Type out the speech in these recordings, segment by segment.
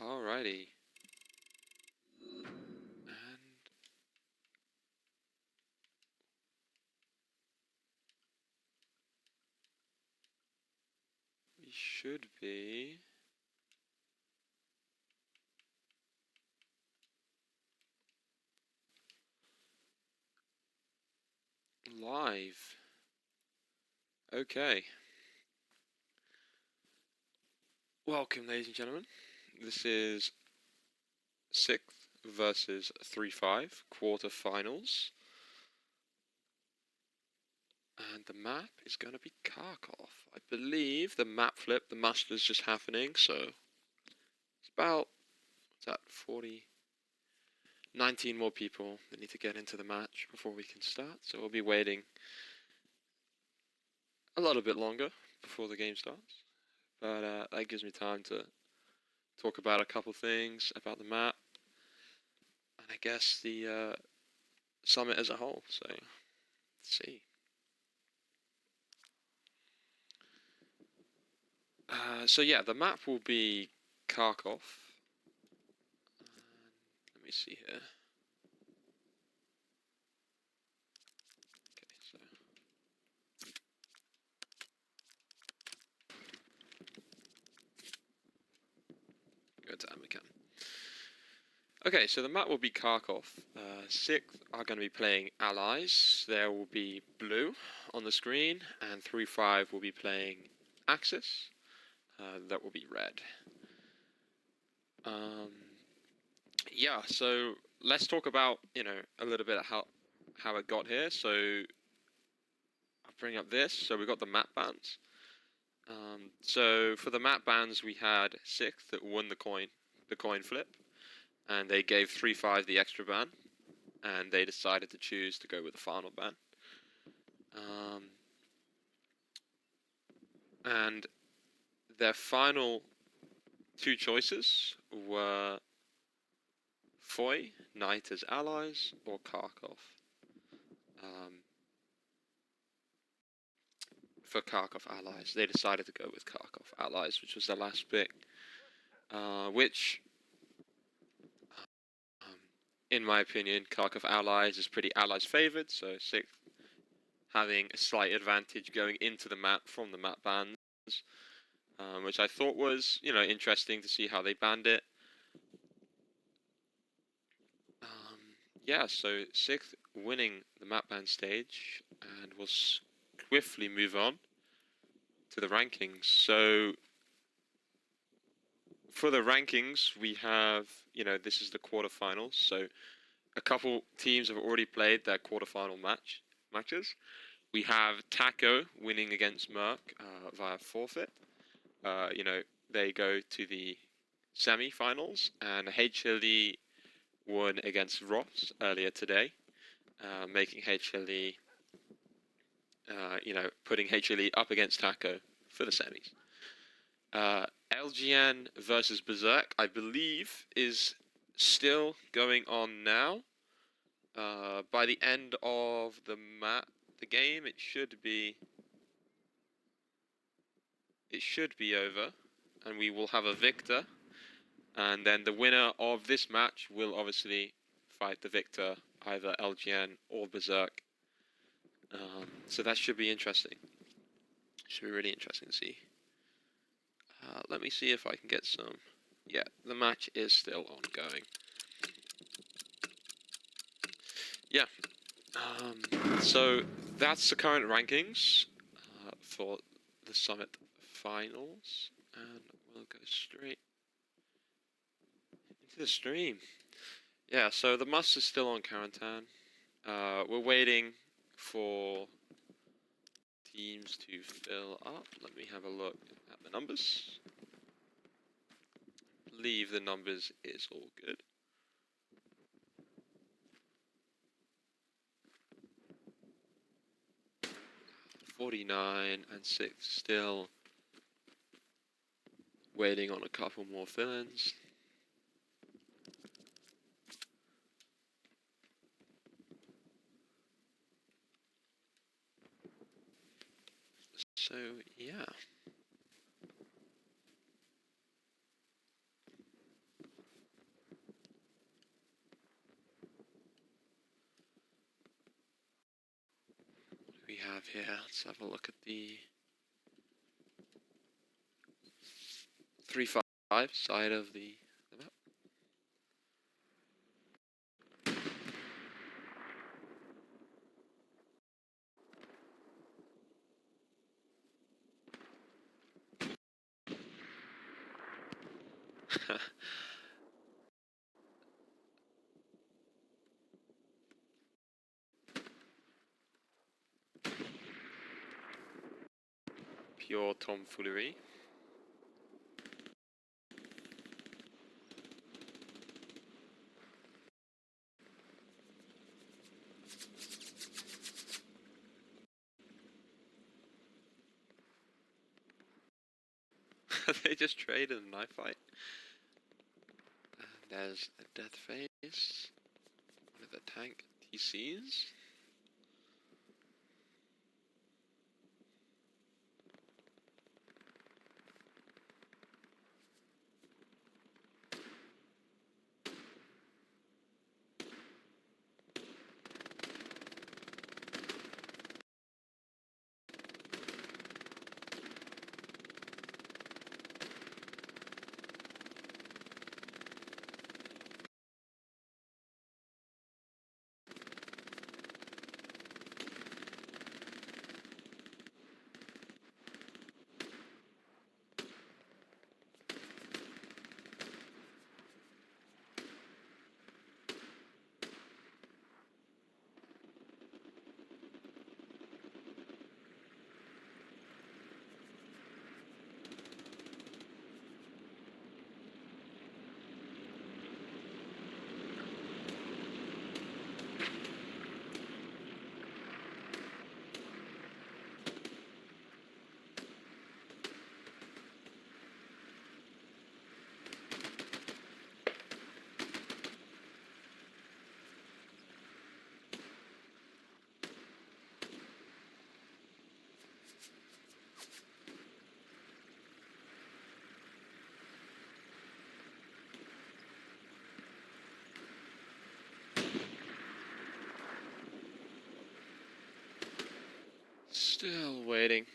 Alrighty. And we should be live. Okay. Welcome, ladies and gentlemen. This is 6th versus 3-5 quarterfinals. And the map is going to be Kharkov. I believe the map flip, the master's just happening, so it's about, what's that, 19 more people that need to get into the match before we can start. So we'll be waiting a little bit longer before the game starts. But that gives me time to talk about a couple things about the map, and I guess the summit as a whole. So let's see. So yeah, the map will be Kharkov. Let me see here. Okay, so go to Amicam. Okay, so the map will be Kharkov. 6th are going to be playing Allies. There will be blue on the screen, and 3-5 will be playing Axis. That will be red. Yeah, so let's talk about, a little bit of how it got here. So I'll bring up this. So we got the map bans. So for the map bans, we had 6th that won the coin flip, and they gave 3-5 the extra ban, and they decided to choose to go with the final ban. And their final two choices were Foy, Knight as allies, or Kharkov. For Kharkov allies, they decided to go with Kharkov allies, which was their last pick, which, in my opinion, Kharkov allies is pretty allies favored, so 6th having a slight advantage going into the map from the map bans, which I thought was, interesting to see how they banned it. Yeah, so 6th winning the map ban stage, and we'll swiftly move on to the rankings. So for the rankings, we have, this is the quarterfinals. So a couple teams have already played their quarterfinal matches. We have Taco winning against Merc via forfeit. They go to the semi-finals, and HLE won against Ross earlier today, making HLE, putting HLE up against Taco for the semis. LGN versus Berserk, I believe, is still going on now. By the end of the game, it should be over, and we will have a victor. And then the winner of this match will obviously fight the victor, either LGN or Berserk. So that should be interesting. Should be really interesting to see. Let me see if I can get some. Yeah, the match is still ongoing. Yeah. So that's the current rankings for the Summit Finals. And we'll go straight into the stream. Yeah, so the Must is still on quarantine. We're waiting for teams to fill up. Let me have a look at the numbers. I believe the numbers is all good. $49 and 6 still waiting on a couple more fill-ins. So yeah. have here? Let's have a look at the 3-5 side of the map. Pure tomfoolery. They just traded a knife fight. There's a death phase with the tank TCs. Still waiting,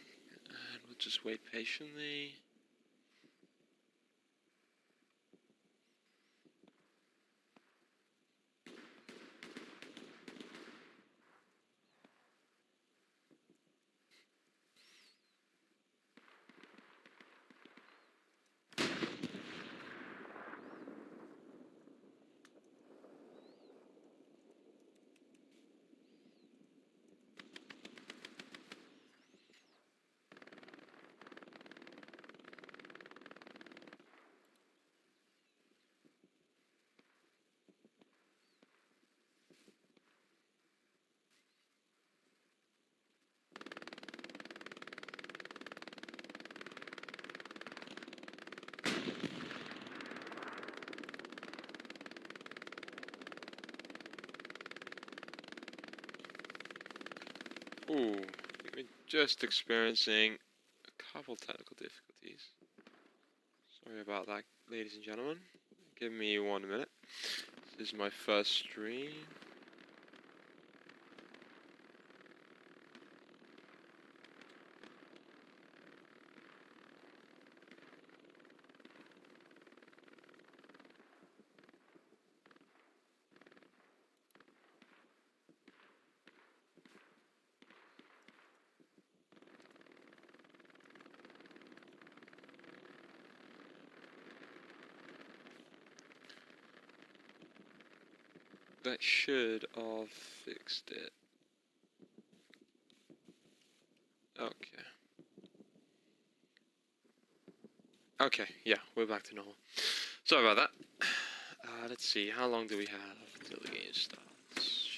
and we'll just wait patiently. Ooh, we're just experiencing a couple technical difficulties. Sorry about that, ladies and gentlemen. Give me 1 minute. This is my first stream. That should have fixed it. Okay. Okay, yeah, we're back to normal. Sorry about that. Let's see, how long do we have until the game starts?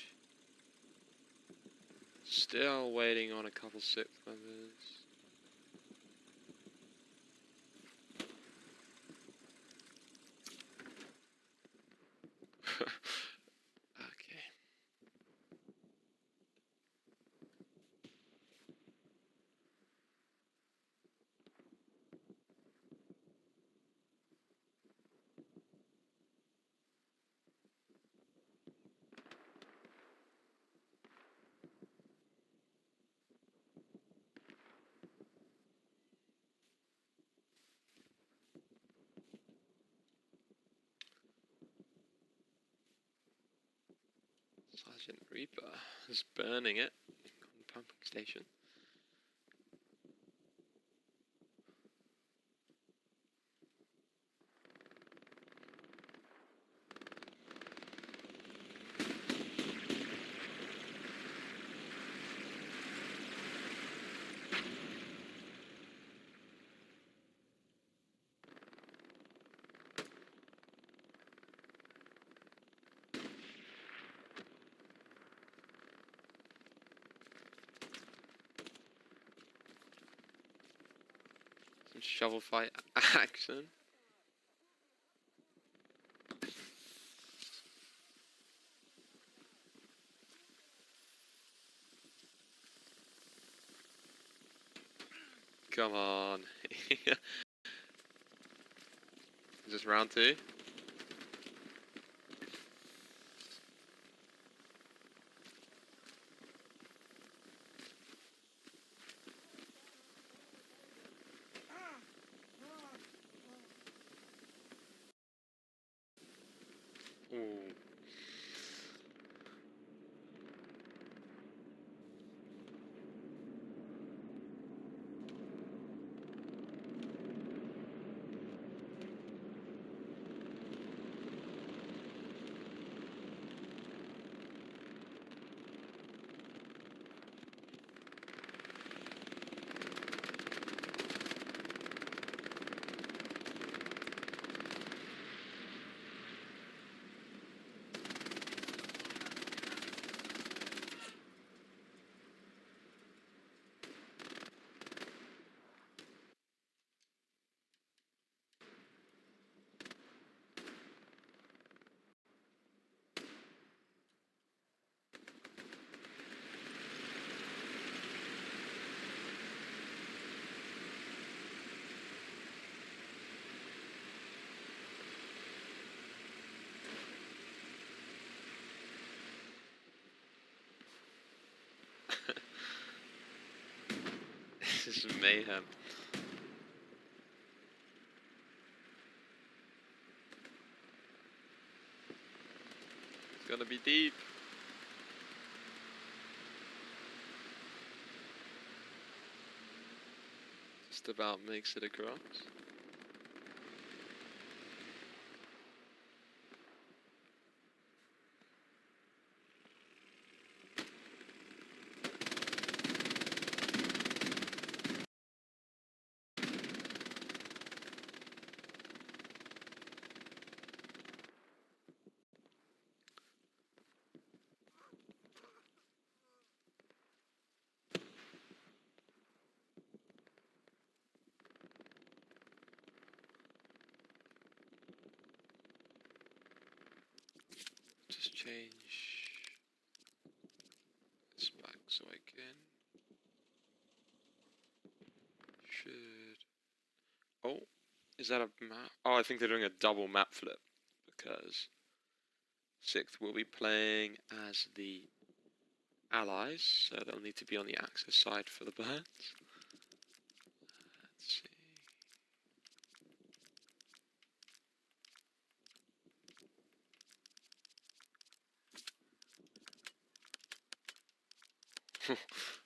Still waiting on a couple SIP members. Okay. Sergeant Reaper is burning it on the pumping station. Some shovel fight action. Come on. Is this round 2? Ooh. This is mayhem. It's gonna be deep. Just about makes it across. Just change this back so I can. Should. Oh, is that a map? Oh, I think they're doing a double map flip because 6th will be playing as the Allies, so they'll need to be on the Axis side for the birds. Let's see.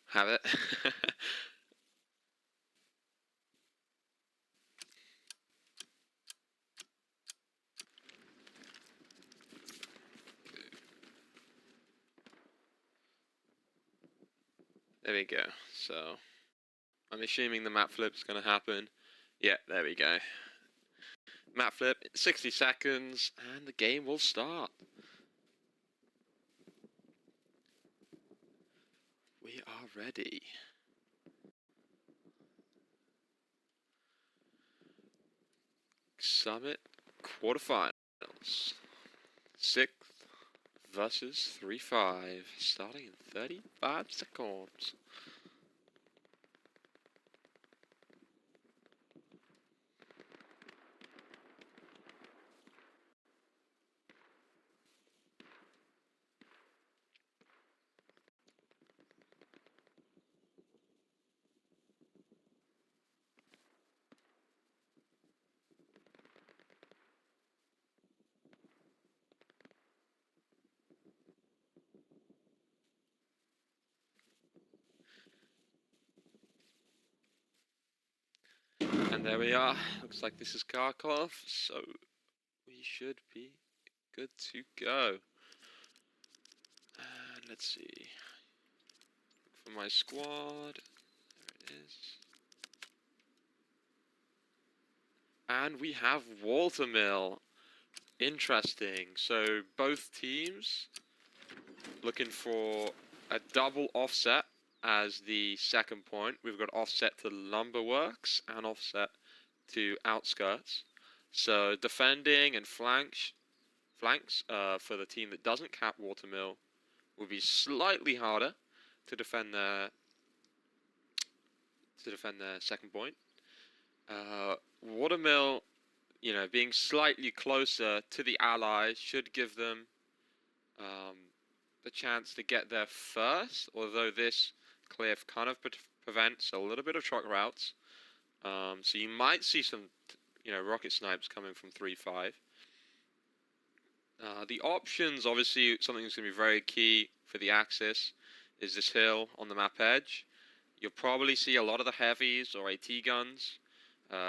Have it. There we go. So I'm assuming the map flip's gonna happen. Yeah, there we go. Map flip, 60 seconds, and the game will start. We are ready. Summit quarterfinals. 6th versus 3-5, starting in 35 seconds. And there we are. Looks like this is Kharkov, so we should be good to go. And let's see. Look for my squad. There it is. And we have Watermill. Interesting. So both teams looking for a double offset as the second point. We've got offset to Lumberworks and offset to Outskirts. So defending and flanks for the team that doesn't cap Watermill will be slightly harder to defend their second point. Watermill, you know, being slightly closer to the allies should give them the chance to get there first, although this cliff kind of prevents a little bit of truck routes. So you might see some, you know, rocket snipes coming from 3-5. The options, obviously, something that's going to be very key for the Axis is this hill on the map edge. You'll probably see a lot of the heavies or AT guns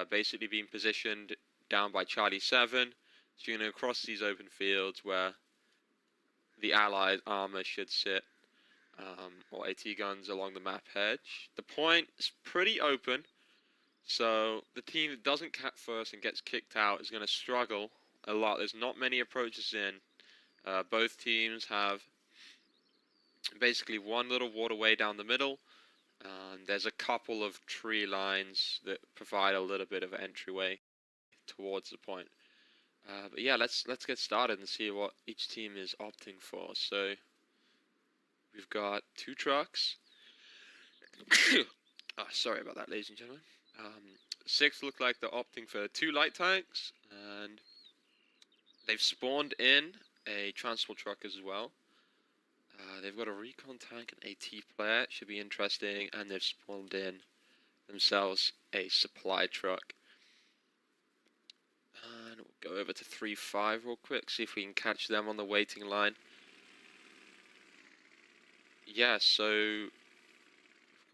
basically being positioned down by Charlie 7. So you're going to cross these open fields where the Allied armor should sit, or AT guns along the map edge. The point is pretty open, so the team that doesn't cap first and gets kicked out is going to struggle a lot. There's not many approaches in. Both teams have basically one little waterway down the middle, and there's a couple of tree lines that provide a little bit of entryway towards the point. But yeah, let's get started and see what each team is opting for. So we've got 2 trucks. Sorry about that, ladies and gentlemen. 6 look like they're opting for 2 light tanks, and they've spawned in a transport truck as well. They've got a recon tank and AT player. It should be interesting, and they've spawned in themselves a supply truck. And we'll go over to 3-5 real quick, see if we can catch them on the waiting line. Yeah, so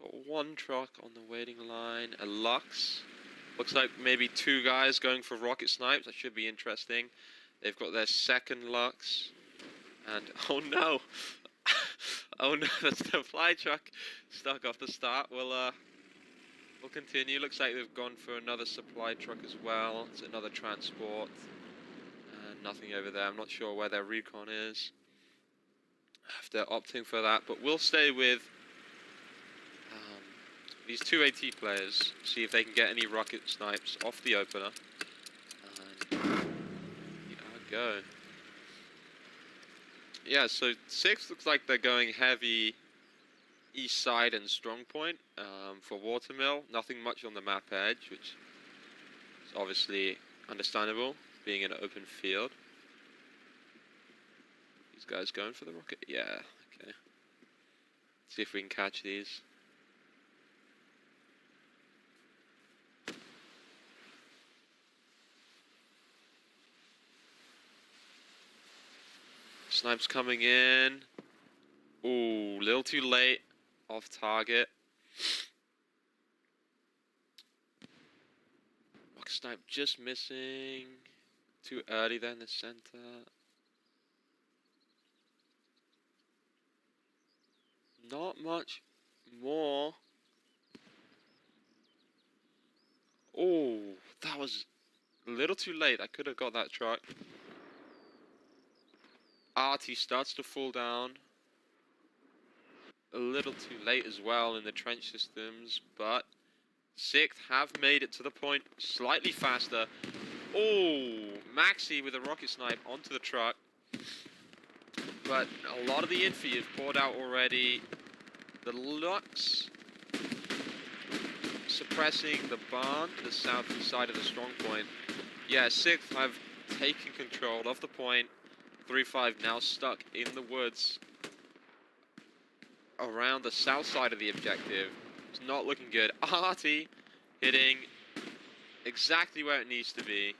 we've got 1 truck on the waiting line, a Lux. Looks like maybe 2 guys going for rocket snipes. That should be interesting. They've got their second Lux. And, oh no! Oh no, that's the supply truck stuck off the start. We'll continue. Looks like they've gone for another supply truck as well. It's another transport. Nothing over there. I'm not sure where their recon is, if they're opting for that. But we'll stay with these 2 AT players, see if they can get any rocket snipes off the opener. And go. Yeah, so 6 looks like they're going heavy east side and strong point for Watermill. Nothing much on the map edge, which is obviously understandable, being in an open field. These guys going for the rocket? Yeah, okay. See if we can catch these. Snipes coming in. Ooh, a little too late. Off target. Rocket snipe just missing. Too early there in the center. Not much more. Oh, that was a little too late. I could have got that truck. Artie starts to fall down. A little too late as well in the trench systems, but 6th have made it to the point slightly faster. Oh, Maxi with a rocket snipe onto the truck. But a lot of the infy is poured out already. The Lux suppressing the barn, the south side of the strong point. Yeah, 6th have taken control of the point. 3-5 now stuck in the woods around the south side of the objective. It's not looking good. Artie hitting exactly where it needs to be.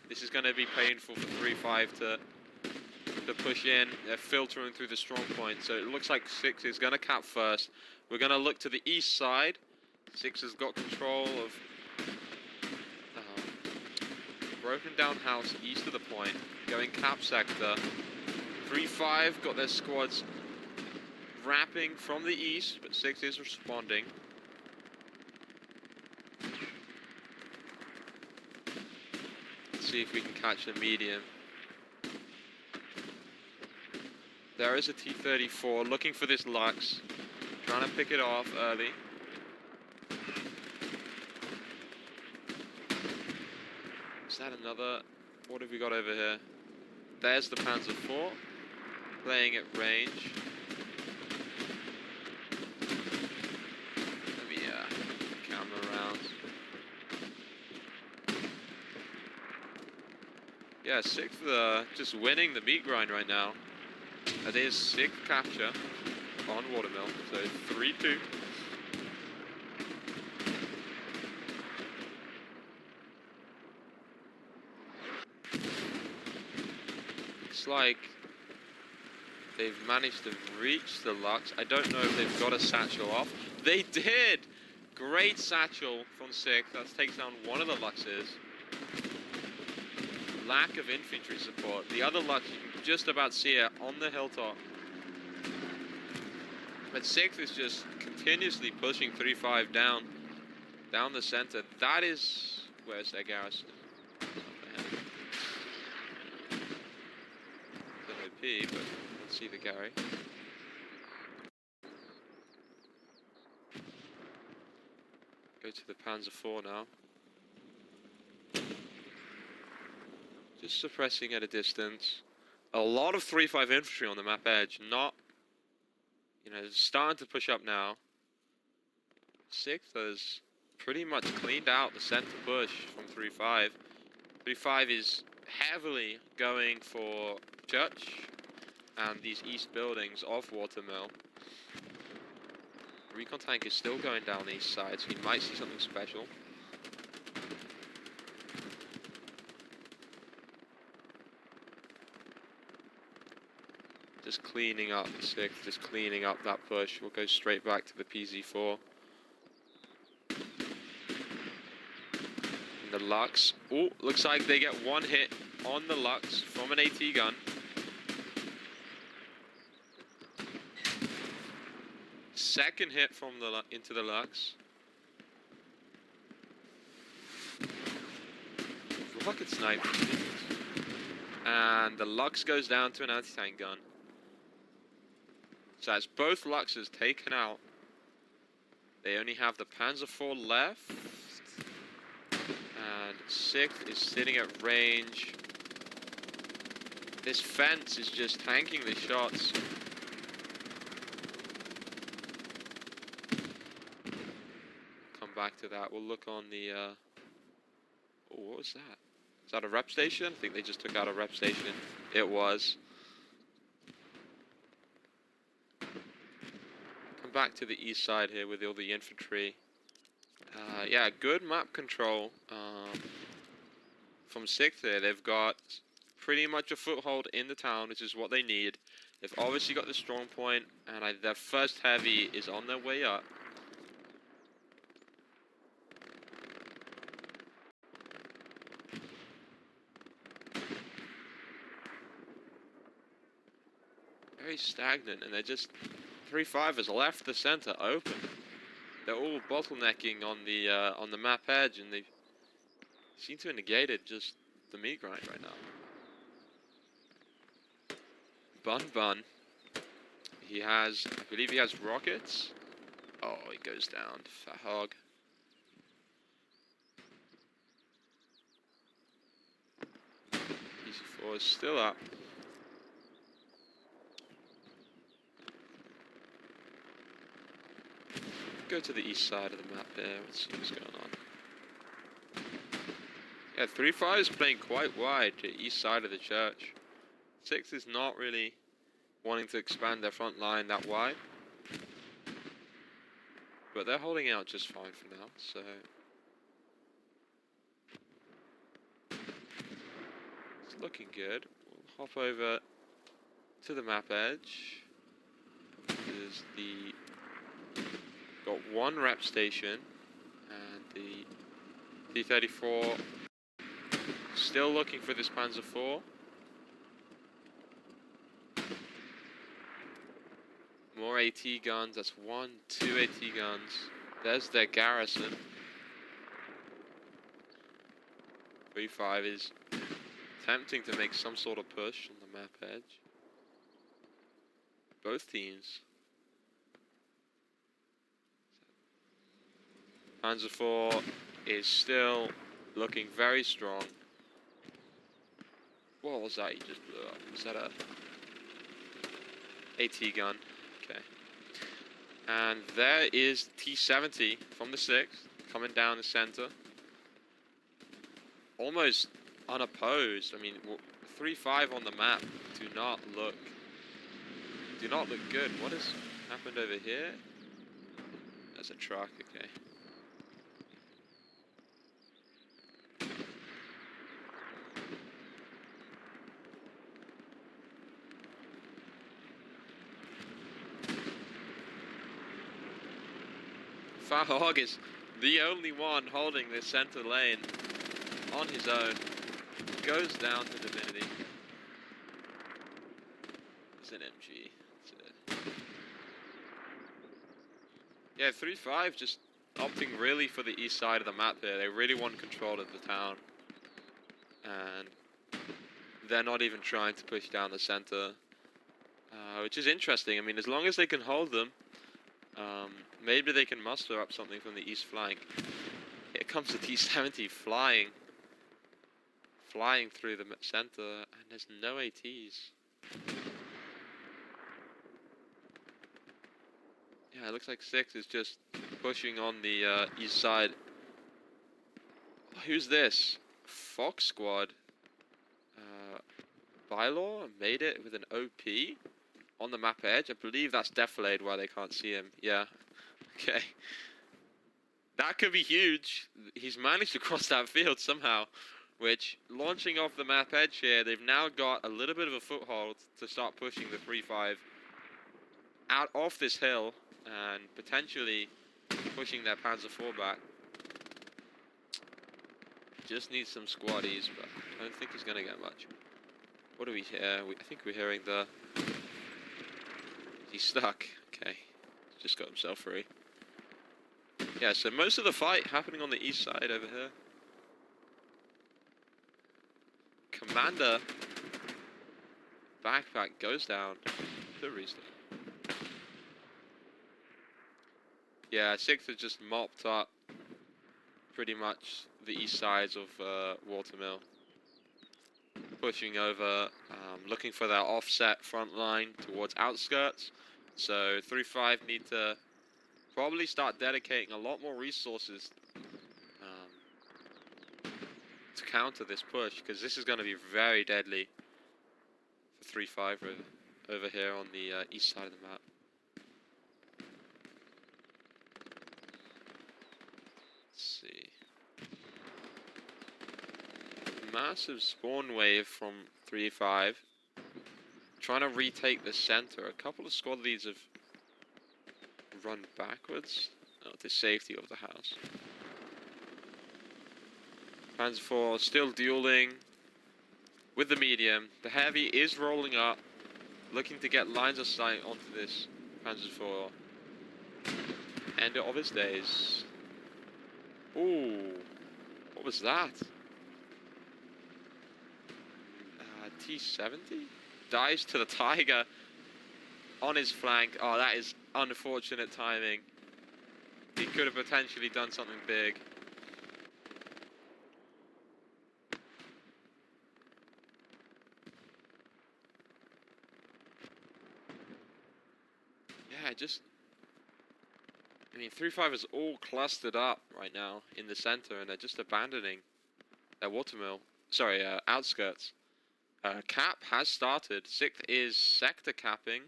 This is going to be painful for 3-5 to push in. They're filtering through the strong point, so it looks like 6 is going to cap first. We're going to look to the east side. 6 has got control of broken down house east of the point, going cap sector. 3-5 got their squads wrapping from the east, but 6 is responding. Let's see if we can catch the medium. There is a T-34 looking for this Lux, trying to pick it off early. Is that another? What have we got over here? There's the Panzer IV, playing at range. Let me camera around. Yeah, 6th just winning the meat grind right now. That is 6th capture on Watermill, so 3-2. Looks like they've managed to reach the Lux. I don't know if they've got a satchel off. They did! Great satchel from 6th. That takes down one of the Luxes. Lack of infantry support. The other Lux, you can just about see it on the hilltop. But 6th is just continuously pushing 3-5 down the center. That is where's their garrison. The OP, but let's see the Gary. Go to the Panzer IV now. Just suppressing at a distance. A lot of 3-5 infantry on the map edge. Not, starting to push up now. 6th has pretty much cleaned out the center push from 3-5. 3-5 is heavily going for church and these east buildings of Watermill. Recon tank is still going down the east side, so you might see something special. Just cleaning up the 6th, just cleaning up that push. We'll go straight back to the PZ4. And the Lux. Oh, looks like they get one hit on the Lux from an AT gun. Second hit from the into the Lux. Rocket sniper. And the Lux goes down to an anti-tank gun. So that's both Luxes taken out. They only have the Panzer IV left. And 6th is sitting at range. This fence is just tanking the shots. Come back to that. We'll look on the... Oh, what was that? Is that a rep station? I think they just took out a rep station. It was. Back to the east side here with all the infantry. Yeah, good map control from 6th here. They've got pretty much a foothold in the town, which is what they need. They've obviously got the strong point, and their first heavy is on their way up. Very stagnant, and they're just... 3-5 has left the center open. They're all bottlenecking on the map edge, and they seem to have negated just the meat grind right now. Bun. He has, I believe he has rockets. Oh, he goes down. Fat hog. PC4 is still up. Go to the east side of the map there. Let's see what's going on. Yeah, 3-5 is playing quite wide to the east side of the church. 6th is not really wanting to expand their front line that wide. But they're holding out just fine for now, so... It's looking good. We'll hop over to the map edge. There's the... Got one rep station, and the T-34 Still looking for this Panzer IV. More AT guns. That's 1, 2 AT guns. There's their garrison. 3-5 is attempting to make some sort of push on the map edge. Both teams. Panzer IV is still looking very strong. What was that you just blew up? Was that a AT gun? Okay. And there is T-70 from the 6th coming down the center. Almost unopposed. I mean, 3-5 on the map do not look good. What has happened over here? There's a truck, okay. Farhog is the only one holding this center lane on his own. Goes down to Divinity. It's an MG. Yeah, 3-5 just opting really for the east side of the map here. They really want control of the town. And they're not even trying to push down the center. Which is interesting. I mean, as long as they can hold them, maybe they can muster up something from the east flank. Here comes the T-70 flying through the center, and there's no ATs. Yeah, it looks like 6 is just pushing on the east side. Who's this? Fox Squad. Bylaw made it with an OP on the map edge. I believe that's defilade why they can't see him. Yeah. Okay. That could be huge. He's managed to cross that field somehow. Which, launching off the map edge here, they've now got a little bit of a foothold to start pushing the 3-5 out off this hill and potentially pushing their Panzer IV back. Just needs some squaddies, but I don't think he's going to get much. What do we hear? I think we're hearing the... He's stuck. Okay. Just got himself free. Yeah, so most of the fight happening on the east side over here. Commander backpack goes down to restart. Yeah, 6 has just mopped up pretty much the east sides of Watermill. Pushing over, looking for their offset front line towards outskirts. So 3-5 need to probably start dedicating a lot more resources to counter this push, because this is going to be very deadly for 3-5 over here on the east side of the map. Let's see. Massive spawn wave from 3-5. Trying to retake the center. A couple of squad leads have run backwards. Oh, the safety of the house. Panzer IV still dueling with the medium. The heavy is rolling up, looking to get lines of sight onto this Panzer IV. End of his days. Ooh, what was that? T-70 dies to the Tiger on his flank. Oh, that is unfortunate timing. He could have potentially done something big. Yeah, I mean, 3-5 is all clustered up right now in the center, and they're just abandoning their watermill. Sorry, outskirts. Cap has started. 6th is sector capping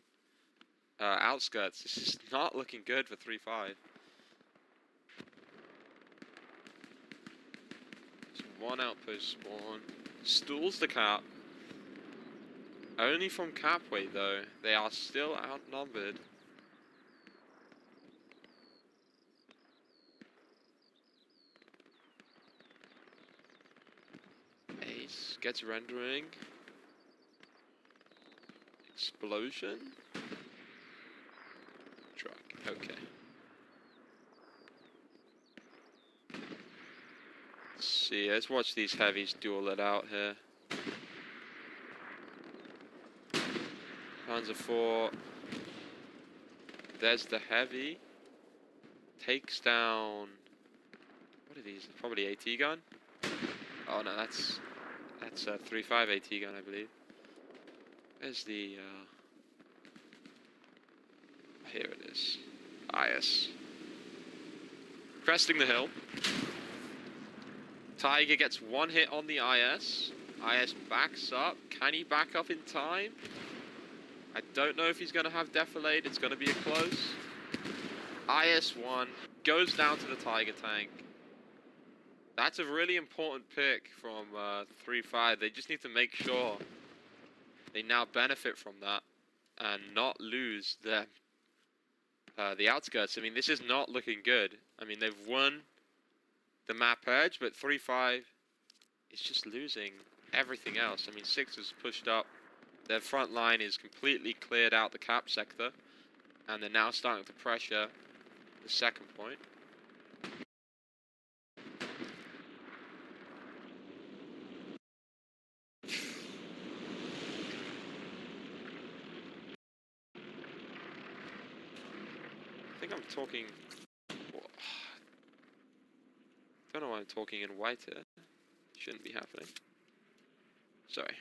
outskirts. This is not looking good for 3-5. Just one outpost spawn. Stools the cap. Only from Capway though. They are still outnumbered. Nice. Gets rendering. Explosion. Truck. Okay. Let's see. Let's watch these heavies duel it out here. Panzer IV. There's the heavy. Takes down. What are these? Probably AT gun. Oh no, that's a 3.5 AT gun, I believe. There's the. Here it is. IS. Cresting the hill. Tiger gets one hit on the IS. IS backs up. Can he back up in time? I don't know if he's going to have defilade. It's going to be a close. IS-1 goes down to the Tiger tank. That's a really important pick from 3.5. They just need to make sure they now benefit from that and not lose the outskirts. I mean, this is not looking good. I mean, they've won the map edge, but 3.5 is just losing everything else. I mean, 6 is pushed up. Their front line is completely cleared out the cap sector, and they're now starting to pressure the second point. I think I'm talking. Don't know why I'm talking in white here. Shouldn't be happening. Sorry.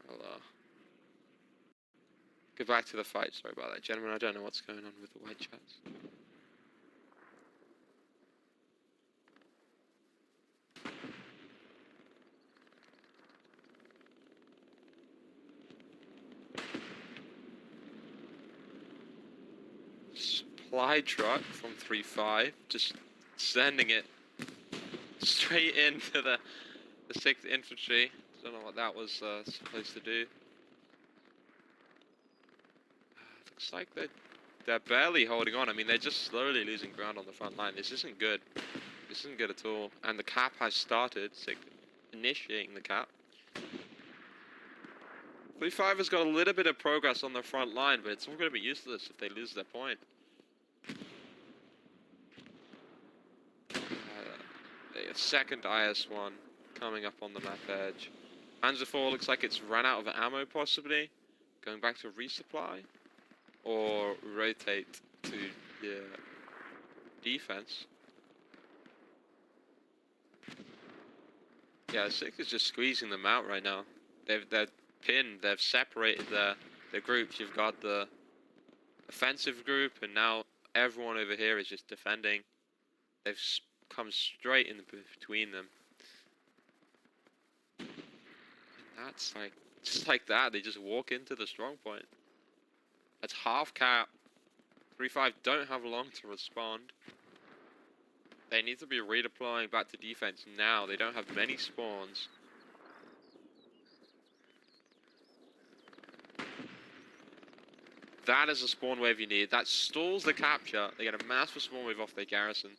I'll go back to the fight. Sorry about that, gentlemen. I don't know what's going on with the white chats. Supply truck from 3.5, just sending it straight into the 6th Infantry. Don't know what that was supposed to do. Looks like they're barely holding on. I mean, they're just slowly losing ground on the front line. This isn't good. This isn't good at all. And the cap has started, initiating the cap. 3.5 has got a little bit of progress on the front line, but it's all going to be useless if they lose their point. A second IS-1 coming up on the map edge. Panzer IV looks like it's run out of ammo, possibly. Going back to resupply. Or rotate to the defense. Yeah, 6 is just squeezing them out right now. They're pinned, they've separated their groups. You've got the offensive group, and now everyone over here is just defending. They've come straight in between them. And that's like, just like that, they just walk into the strong point. That's half cap. 3.5 don't have long to respond. They need to be redeploying back to defense now. They don't have many spawns. That is a spawn wave you need. That stalls the capture. They get a massive spawn wave off their garrison.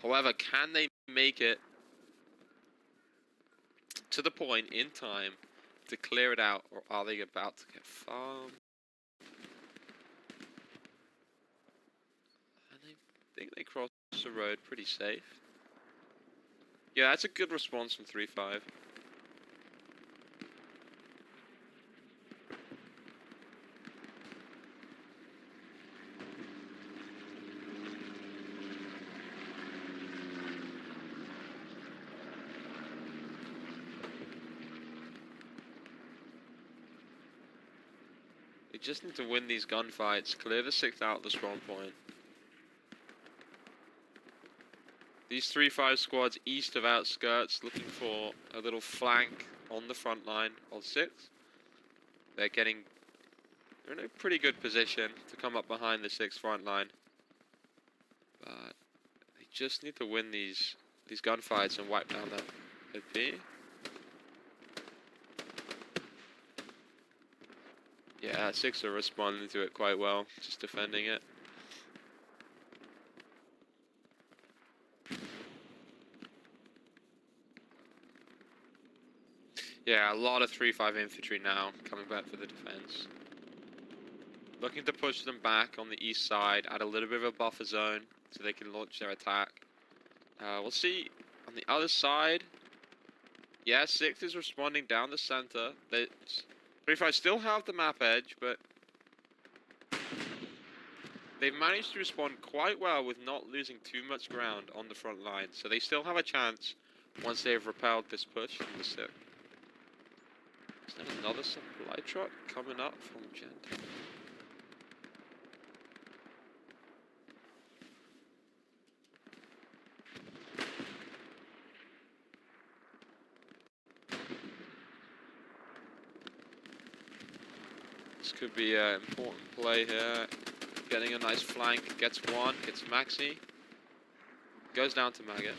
However, can they make it to the point in time to clear it out, or are they about to get farmed? And I think they crossed the road pretty safe. Yeah, that's a good response from 3.5. They just need to win these gunfights, clear the 6th out of the strong point. These 3.5 squads east of outskirts looking for a little flank on the front line of 6. They're in a pretty good position to come up behind the 6th front line. But they just need to win these gunfights and wipe down that OP. Yeah, 6 are responding to it quite well, just defending it. Yeah, a lot of 3-5 infantry now coming back for the defense. Looking to push them back on the east side, add a little bit of a buffer zone so they can launch their attack. We'll see on the other side. Yeah, 6 is responding down the center. 3-5 still have the map edge, but they've managed to respond quite well with not losing too much ground on the front line. So they still have a chance once they've repelled this push from the 6. Is there another supply truck coming up from Gent? This could be an important play here. Getting a nice flank, gets one, gets Maxi. Goes down to Maggot.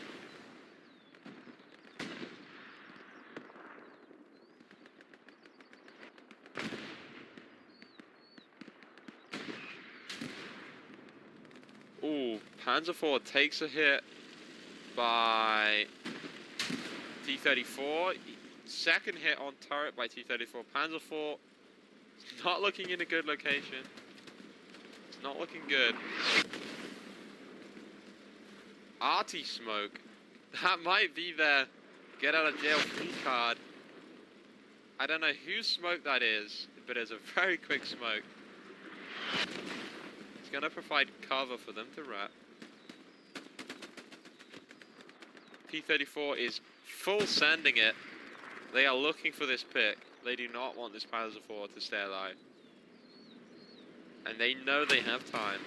Ooh, Panzer IV takes a hit by T-34. Second hit on turret by T-34. Panzer IV not looking in a good location. It's not looking good. Arty smoke. That might be their get out of jail free card. I don't know whose smoke that is, but it's a very quick smoke. It's gonna provide cover for them to wrap. P-34 is full sending it. They are looking for this pick. They do not want this Panzer IV to stay alive. And they know they have time.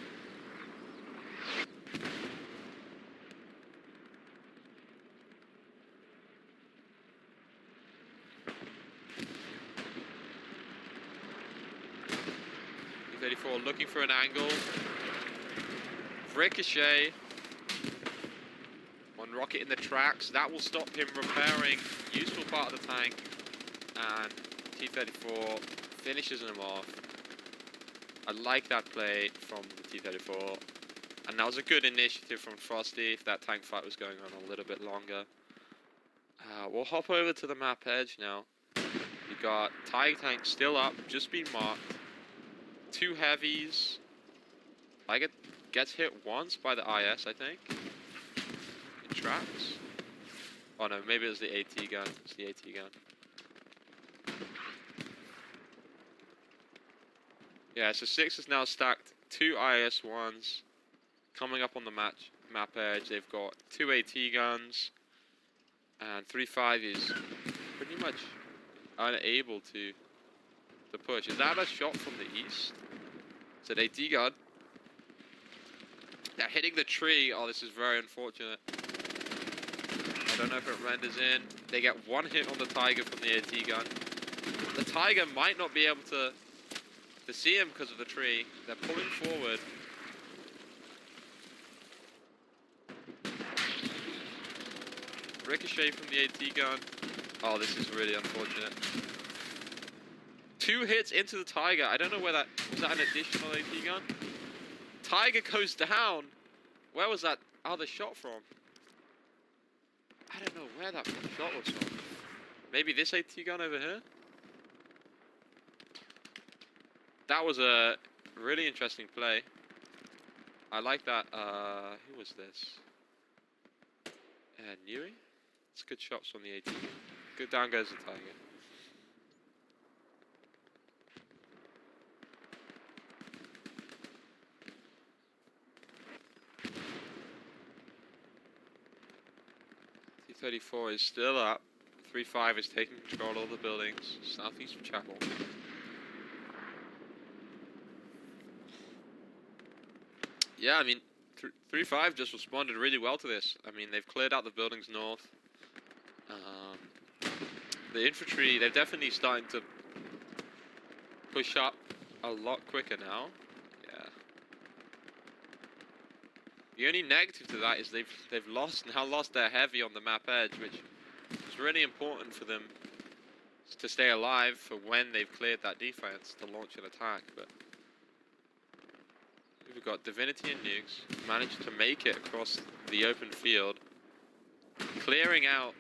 P-34 looking for an angle. Ricochet. One rocket in the tracks. That will stop him repairing useful part of the tank. And T-34 finishes him off. I like that play from the T-34. And that was a good initiative from Frosty if that tank fight was going on a little bit longer. We'll hop over to the map edge now. We got Tiger tank still up, just been marked. 2 heavies. Tiger gets hit once by the IS, I think. It tracks. Oh no, maybe it was the AT gun. It's the AT gun. Yeah, so 6 is now stacked 2 IS-1s coming up on the map edge. They've got 2 AT guns, and 3-5 is pretty much unable to push. Is that a shot from the east? It's an AT gun. They're hitting the tree. Oh, this is very unfortunate. I don't know if it renders in. They get 1 hit on the Tiger from the AT gun. The Tiger might not be able to see him because of the tree. They're pulling forward. Ricochet from the AT gun. Oh, this is really unfortunate. 2 hits into the Tiger. I don't know where that... Was that an additional AT gun? Tiger goes down. Where was that other shot from? I don't know where that shot was from. Maybe this AT gun over here? That was a really interesting play. I like that. Who was this? Newey? It's good shots from the AT. Good down goes the Tiger. T-34 is still up. 3-5 is taking control of the buildings southeast of Chapel. Yeah, I mean, 3-5 just responded really well to this. I mean, they've cleared out the buildings north. The infantry, they're definitely starting to push up a lot quicker now. Yeah. The only negative to that is they've now lost their heavy on the map edge, which is really important for them to stay alive for when they've cleared that defense to launch an attack. But we've got Divinity and Nukes managed to make it across the open field, clearing out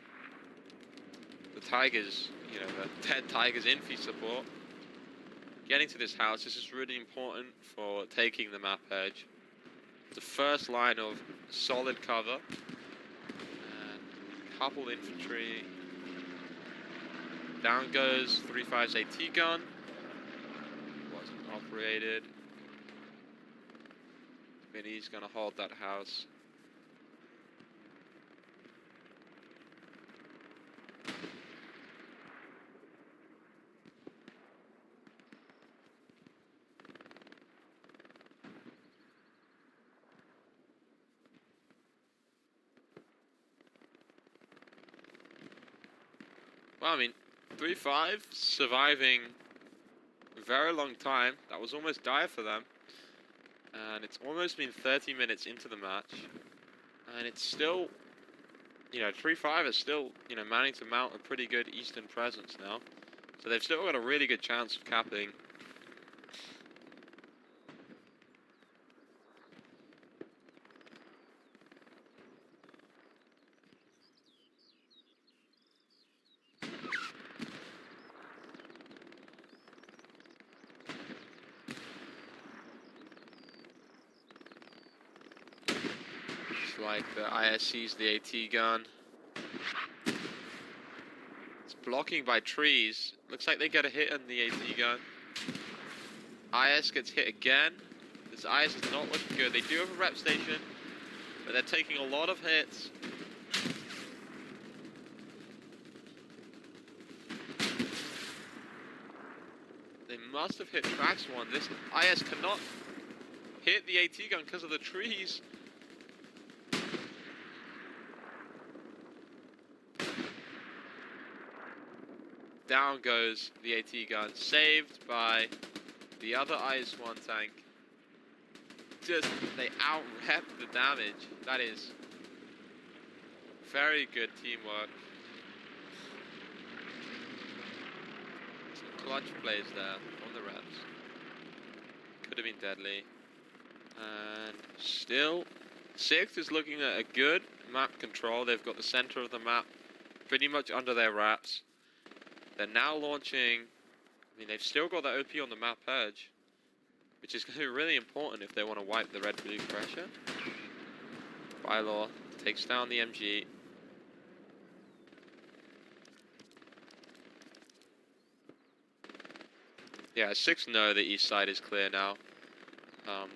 the Tigers, you know, the 10 Tigers infi support. Getting to this house, this is really important for taking the map edge. The first line of solid cover. And a couple infantry. Down goes 3-5's AT gun. Wasn't operated. Mini's gonna hold that house. Well, I mean, 3-5 surviving a very long time. That was almost dire for them. And it's almost been 30 minutes into the match. And it's still, you know, 3-5 is still, you know, managing to mount a pretty good Eastern presence now. So they've still got a really good chance of capping. Like the ISC's the AT gun. It's blocking by trees. Looks like they get a hit on the AT gun. IS gets hit again. This IS is not looking good. They do have a rep station, but they're taking a lot of hits. They must have hit tracks one. This IS cannot hit the AT gun because of the trees. Down goes the AT gun, saved by the other IS-1 tank. Just, they out-rep the damage. That is very good teamwork. Some clutch plays there on the reps. Could have been deadly. And still, 6th is looking at a good map control. They've got the center of the map pretty much under their wraps. They're now launching, I mean, they've still got that OP on the map edge, which is going to be really important if they want to wipe the red-blue pressure. Bylaw takes down the MG. Yeah, 6 know the east side is clear now.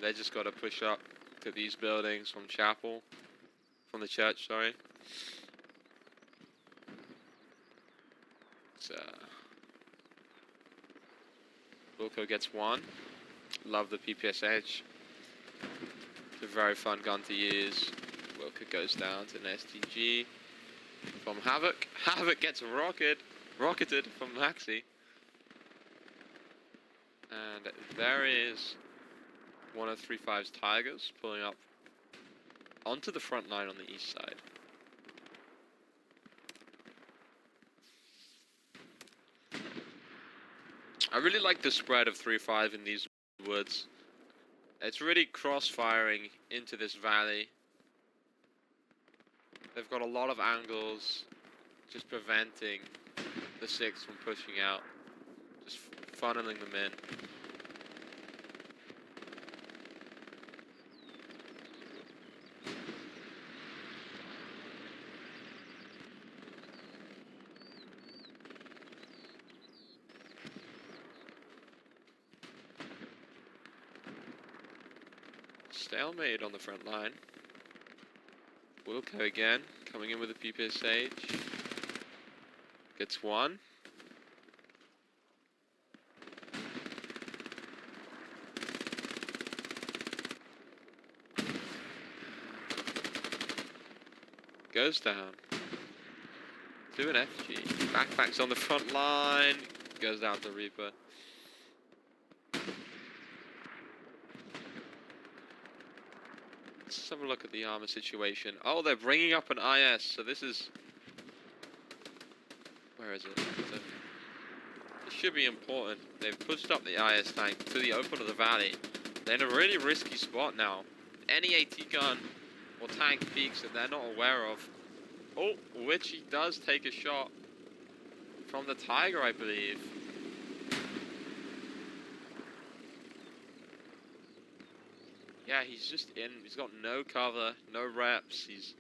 They just got to push up to these buildings from Chapel, from the church, sorry. Wilco gets 1. Love the PPSH. It's a very fun gun to use. Wilco goes down to an STG from Havoc. Havoc gets rocketed from Maxi. And there is one of 3-5's Tigers pulling up onto the front line on the east side. I really like the spread of 3-5 in these woods. It's really cross-firing into this valley. They've got a lot of angles, just preventing the 6 from pushing out, just funneling them in. Stalemate on the front line. Wilco again, coming in with a PPSH. Gets 1. Goes down. To an FG. Backpacks on the front line. Goes down to Reaper. Let's have a look at the armor situation. Oh, they're bringing up an IS, so this is... Where is it? So, this should be important. They've pushed up the IS tank to the open of the valley. They're in a really risky spot now. Any AT gun or tank peaks that they're not aware of. Oh, which he does take a shot. from the Tiger, I believe. Yeah, he's just in. He's got no cover, no reps. He's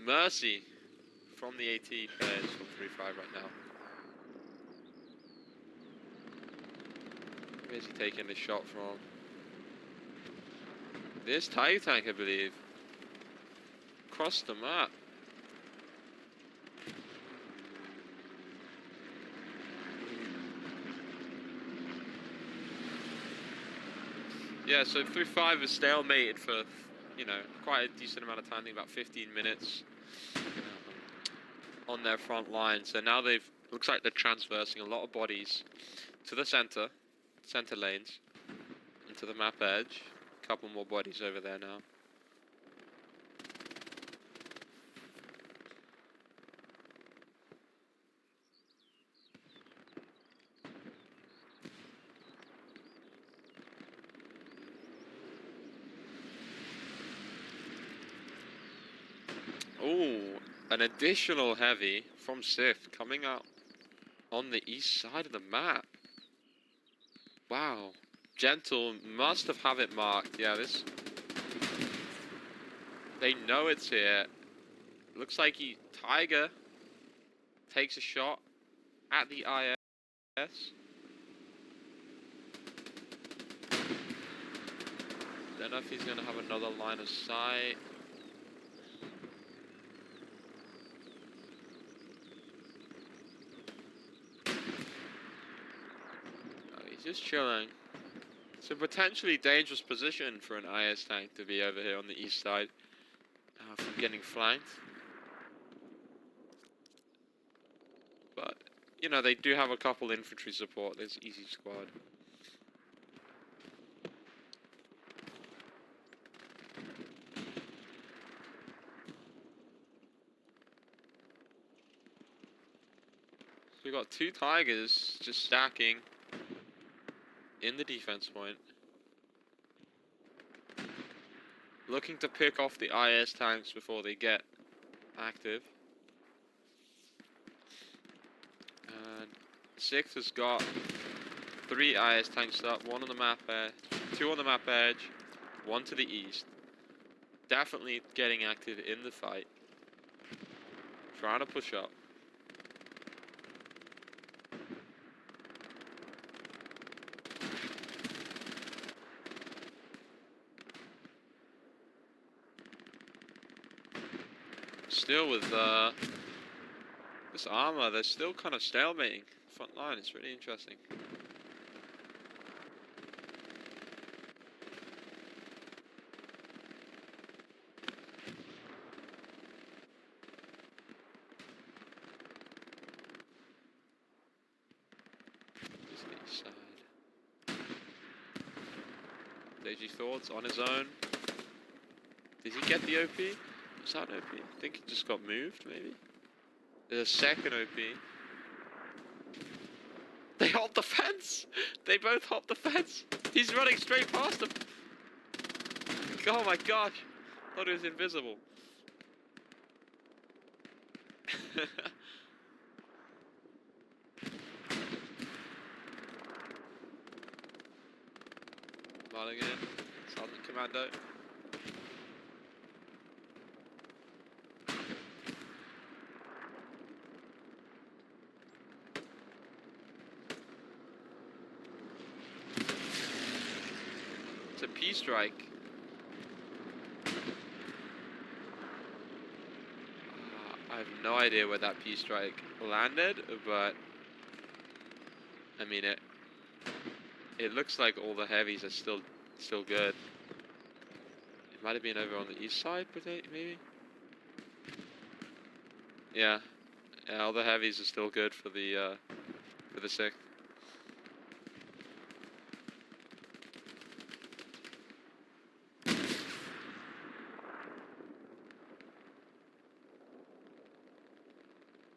mercy from the AT players from 3-5 right now. Where's he taking this shot from? This Tiger tank, I believe. Across the map. Yeah, so 3-5 is stalemated for, you know, quite a decent amount of time, I think about 15 minutes on their front line. So now looks like they're transversing a lot of bodies to the center lanes, into the map edge. A couple more bodies over there now. Oh, an additional heavy from Sith coming out on the east side of the map. Wow. Gentle must have it marked. Yeah, this... They know it's here. Looks like Tiger takes a shot at the IS. Don't know if he's going to have another line of sight. Just chilling. It's a potentially dangerous position for an IS tank to be over here on the east side from getting flanked. But, you know, they do have a couple infantry support. There's easy squad. So we got 2 Tigers just stacking in the defense point. Looking to pick off the IS tanks before they get active. And 6th has got 3 IS tanks up, 1 on the map edge, 2 on the map edge, 1 to the east. Definitely getting active in the fight. Trying to push up. Still with this armor, they're still kind of stalemating front line. It's really interesting. Side. Deji thoughts on his own. Did he get the OP? Was that an OP? I think he just got moved, maybe? There's a second OP. They hopped the fence! They both hopped the fence! He's running straight past them! Oh my gosh! Thought he was invisible. Mulligan, Southern Commando. It's a P-strike. I have no idea where that P-strike landed, but I mean it looks like all the heavies are still good. It might have been over on the east side, maybe. Yeah, all the heavies are still good for the 6th.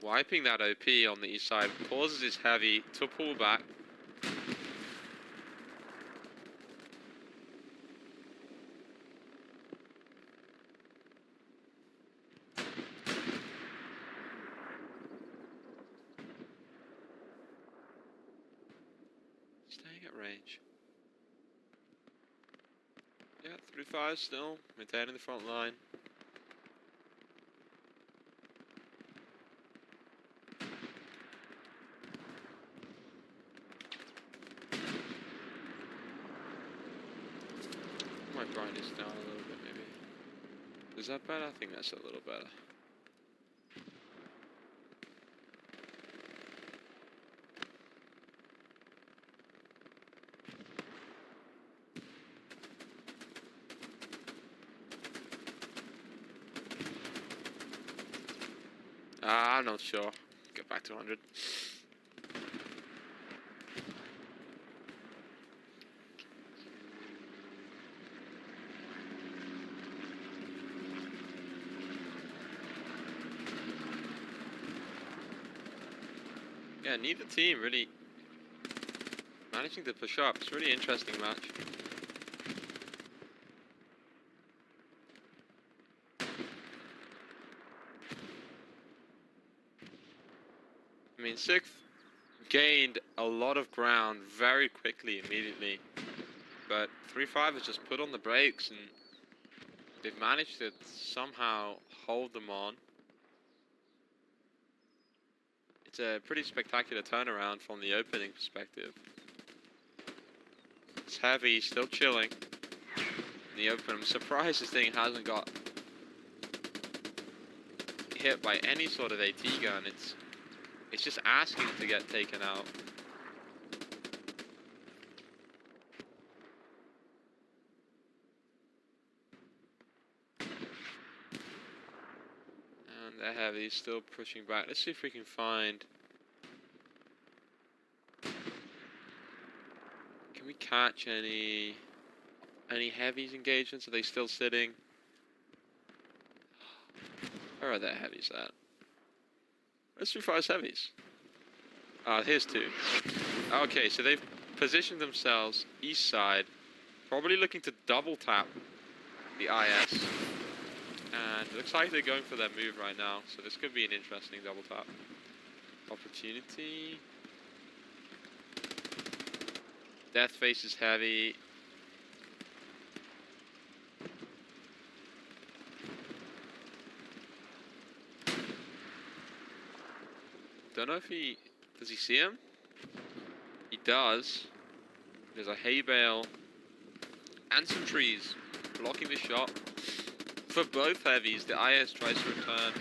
Wiping that OP on the east side causes his heavy to pull back. Staying at range. Yeah, 3-5 still, maintaining the front line. Might grind this down a little bit, maybe. Is that better? I think that's a little better. I'm not sure. Get back to 100. Yeah, neither team really managing to push up. It's a really interesting match. I mean, 6th gained a lot of ground very quickly, immediately. But 3-5 has just put on the brakes and they've managed to somehow hold them on. It's a pretty spectacular turnaround from the opening perspective. It's heavy, still chilling. In the open, I'm surprised this thing hasn't got hit by any sort of AT gun. It's just asking to get taken out. And the heavy's still pushing back. Let's see if we can find... Can we catch any heavies engagements? Are they still sitting? Where are their heavies at? Let's do 5 heavies. Here's 2. Okay, so they've positioned themselves east side, probably looking to double tap the IS. And it looks like they're going for their move right now, so this could be an interesting double tap opportunity. Death face is heavy. Don't know if does he see him? He does. There's a hay bale and some trees blocking the shot. For both heavies, the IS tries to return.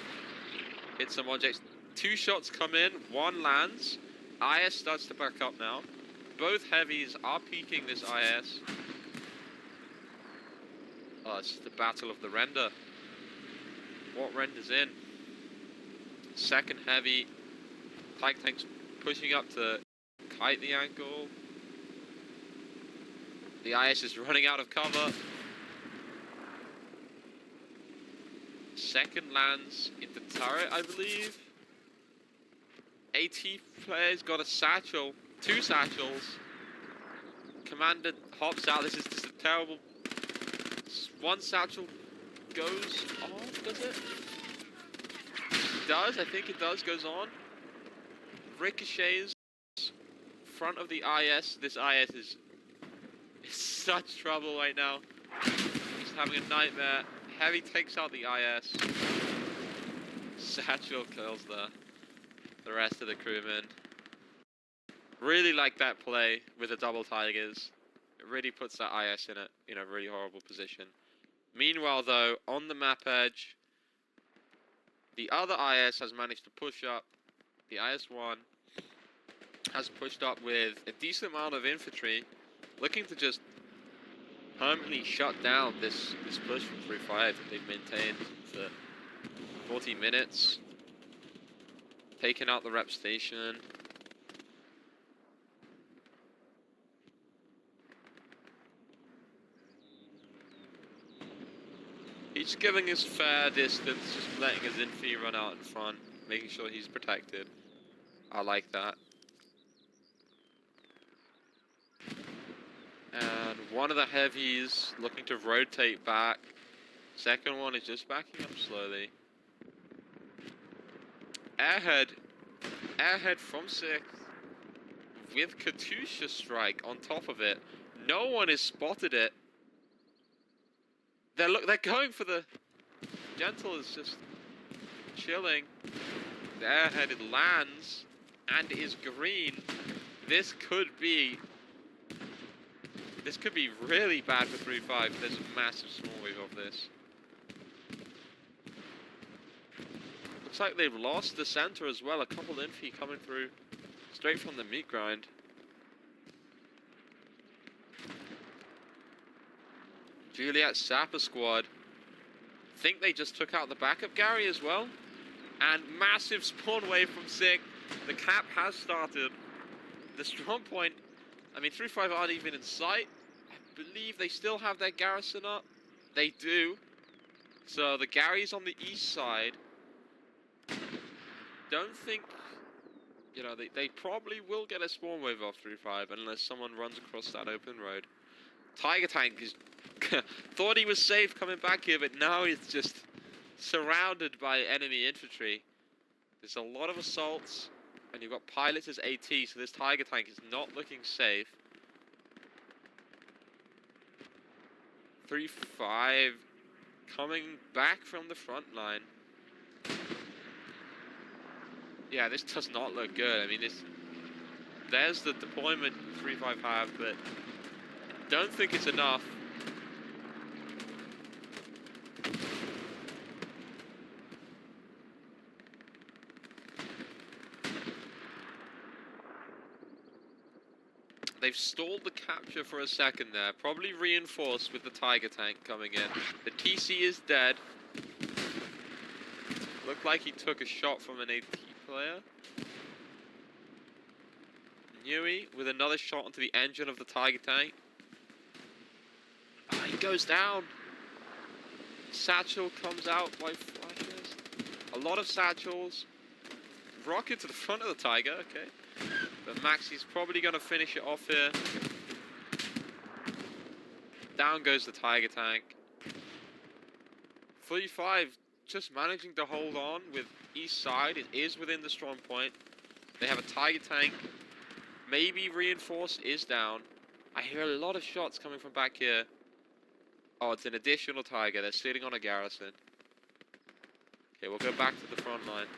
Hit some objects. 2 shots come in, 1 lands. IS starts to back up now. Both heavies are peeking this IS. Oh, it's the battle of the render. What renders in? 2nd heavy. Tank tank's pushing up to kite the angle. The IS is running out of cover. 2nd lands in the turret, I believe. AT player's got a satchel. 2 satchels. Commander hops out. This is just a terrible... 1 satchel goes on, does it? It does, I think it does, goes on. Ricochets front of the IS. This IS is in such trouble right now. He's having a nightmare. Heavy takes out the IS. Satchel kills the rest of the crewmen. Really like that play with the double tigers. It really puts that IS in a really horrible position. Meanwhile though, on the map edge, the other IS has managed to push up. The IS-1 has pushed up with a decent amount of infantry, looking to just permanently shut down this push from 3-5 that they've maintained for 40 minutes. Taken out the rep station. He's giving us fair distance, just letting his infantry run out in front, making sure he's protected. I like that. And one of the heavies looking to rotate back. 2nd one is just backing up slowly. Airhead from 6th. with Katusha strike on top of it. No one has spotted it. They're going for the Gentle is just chilling. The airhead, it lands and is green. This could be really bad for 3-5. There's a massive small wave of this. Looks like they've lost the center as well. A couple infi coming through straight from the meat grind. Juliet Sapper squad. Think they just took out the backup Gary as well. And massive spawn wave from Sick. The cap has started. The strong point, I mean 3-5 aren't even in sight. I believe they still have their garrison up. They do. So the Gary's on the east side. Don't think, you know, they probably will get a spawn wave off 3-5 unless someone runs across that open road. Tiger Tank is thought he was safe coming back here, but now he's just surrounded by enemy infantry. There's a lot of assaults, and you've got pilots as AT, so this Tiger Tank is not looking safe. 3-5 coming back from the front line. Yeah, this does not look good. I mean, there's the deployment 3-5 have, but I don't think it's enough. They've stalled the capture for a second there, probably reinforced with the Tiger Tank coming in. The TC is dead. Looked like he took a shot from an AT player. Nui with another shot onto the engine of the Tiger Tank. Ah, he goes down. Satchel comes out by flashes. A lot of satchels. Rocket to the front of the Tiger, okay. But Maxi's probably going to finish it off here. Down goes the Tiger Tank. 3-5 just managing to hold on with east side. It is within the strong point. They have a Tiger Tank. Maybe reinforced is down. I hear a lot of shots coming from back here. Oh, it's an additional Tiger. They're sitting on a garrison. Okay, we'll go back to the front line.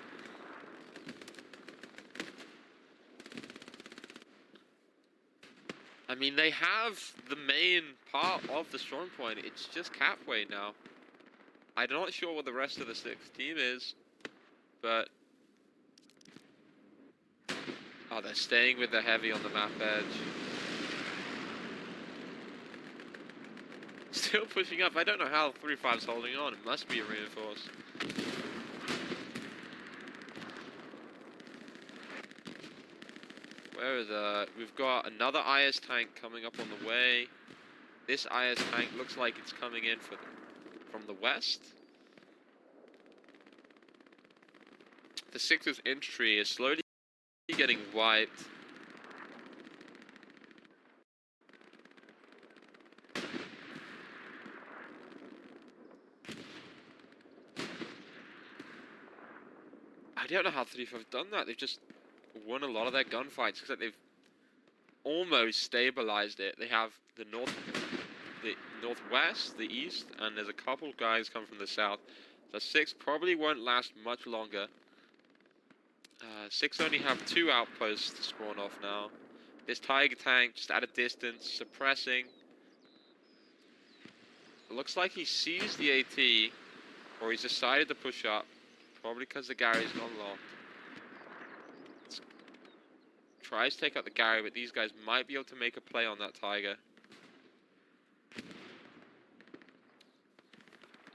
I mean, they have the main part of the strong point. It's just Capway now. I'm not sure what the rest of the 6th team is, but... Oh, they're staying with the heavy on the map edge. Still pushing up. I don't know how 3-5's holding on. It must be a reinforced. Where is we've got another IS tank coming up on the way. This IS tank looks like it's coming in from the west. The 6th infantry is slowly getting wiped. I don't know how 3-5 have done that. They've just won a lot of their gunfights. Looks like they've almost stabilized it. They have the northwest, the east, and there's a couple guys come from the south. The 6 probably won't last much longer. 6 only have 2 outposts to spawn off now. This Tiger Tank just at a distance, suppressing. It looks like he sees the AT, or he's decided to push up. Probably because the Gary's gone locked. Tries to take out the Gary, but these guys might be able to make a play on that Tiger.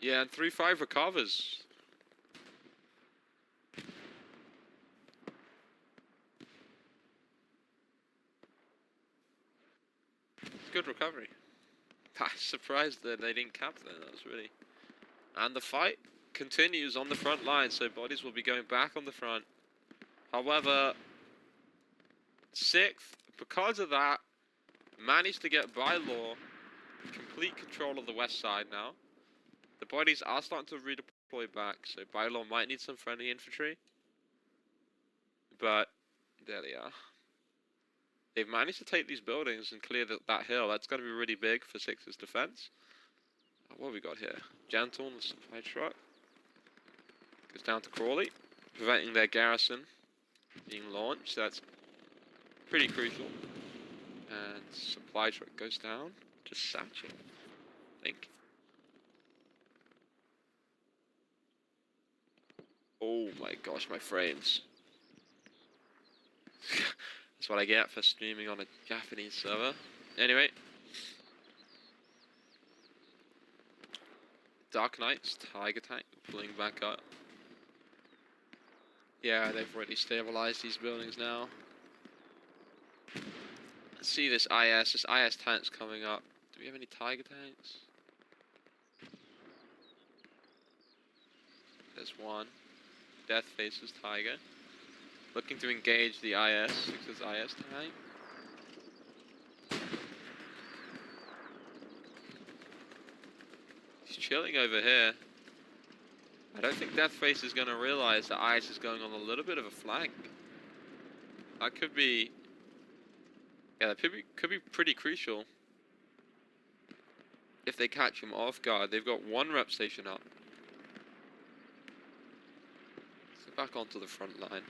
Yeah, and 3-5 recovers. Good recovery. I'm surprised that they didn't cap there. That was really... And the fight continues on the front line, so bodies will be going back on the front. However, 6th, because of that, managed to get by law complete control of the west side now. The bodies are starting to redeploy back, so by law might need some friendly infantry. But there they are. they've managed to take these buildings and clear that hill. That's going to be really big for Six's defense. What have we got here? Gentle on the supply truck. Goes down to Crawley, preventing their garrison being launched. That's pretty crucial. And supply truck goes down to Satchel, I think. Oh my gosh, my frames. That's what I get for streaming on a Japanese server. Anyway. Dark Knights, Tiger Tank, pulling back up. Yeah, they've already stabilized these buildings now. Let's see this IS. This IS tank's coming up. Do we have any Tiger Tanks? There's one. Death faces Tiger. Looking to engage the IS. Six's IS tank. He's chilling over here. I don't think Deathface is going to realize that IS is going on a little bit of a flank. That could be... Yeah, that could be pretty crucial. If they catch him off guard. They've got one rep station up. Let's go back onto the front line.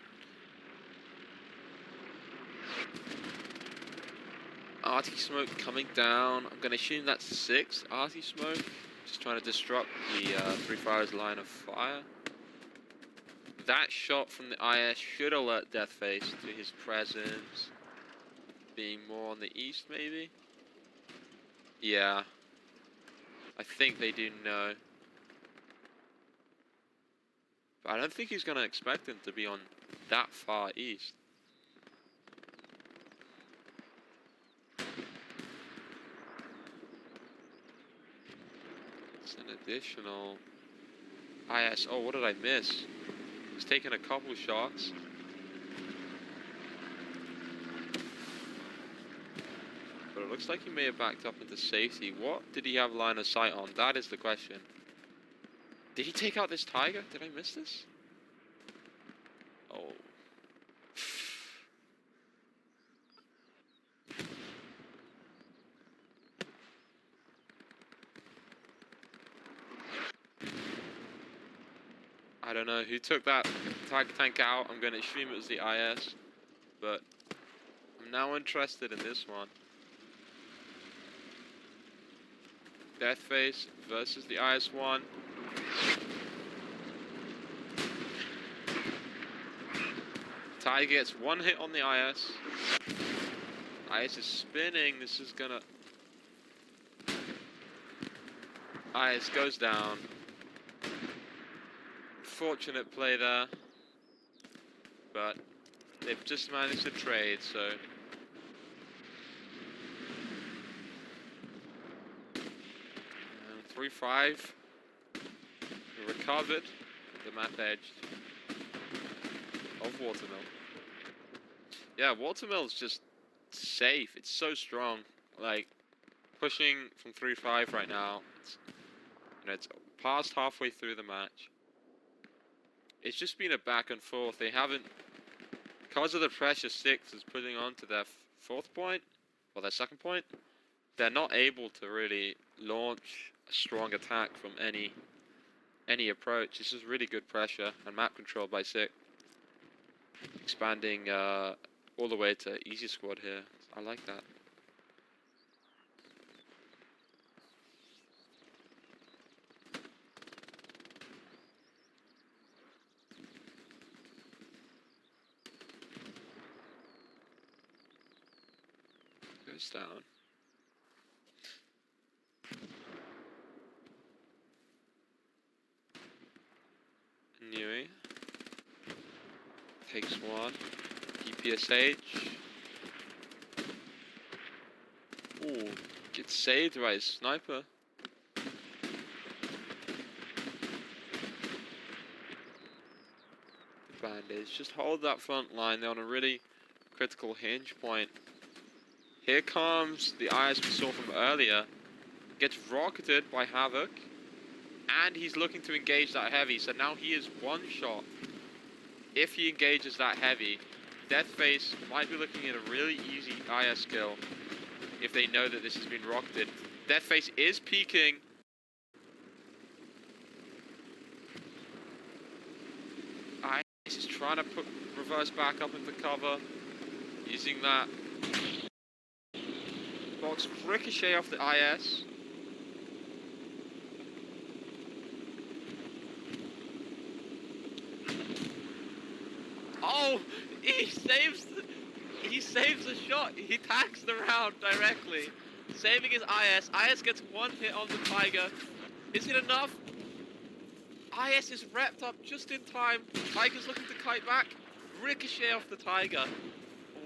Arty smoke coming down. I'm going to assume that's 6 Arty smoke. Just trying to disrupt the Three Fires line of fire. That shot from the IS should alert Deathface to his presence. Being more on the east, maybe? Yeah. I think they do know. But I don't think he's going to expect him to be on that far east. It's an additional IS. Oh, what did I miss? He's taking a couple shots. But it looks like he may have backed up into safety. What did he have line of sight on? That is the question. Did he take out this Tiger? Did I miss this? Oh. I don't know who took that Tiger tank out. I'm going to assume it was the IS. But I'm now interested in this one. Deathface versus the IS-1. Tiger gets one hit on the IS. IS is spinning. This is gonna... IS goes down. Fortunate play there. But they've just managed to trade, so... 3-5. We recovered the map edge of Watermill. Yeah, Watermill's just safe. It's so strong. Like, pushing from 3-5 right now. It's, you know, it's past halfway through the match. It's just been a back and forth. They haven't, because of the pressure Six is putting on to their fourth point, or their second point, they're not able to really launch a strong attack from any approach. This is really good pressure and map control by Six. Expanding all the way to easy squad here. I like that. Goes down. Nui takes one. PPSH. Ooh, gets saved by his sniper. Bandage. Just hold that front line. They're on a really critical hinge point. Here comes the IS we saw from earlier. Gets rocketed by Havoc. And he's looking to engage that heavy. So now he is one shot. If he engages that heavy, Deathface might be looking at a really easy IS kill if they know that this has been rocketed. Deathface is peeking. IS is trying to put reverse back up into cover, using that box ricochet off the IS. Oh, he saves the shot. He tags the round directly, saving his IS. IS gets one hit on the Tiger. Is it enough? IS is wrapped up just in time. Tiger's looking to kite back. Ricochet off the Tiger.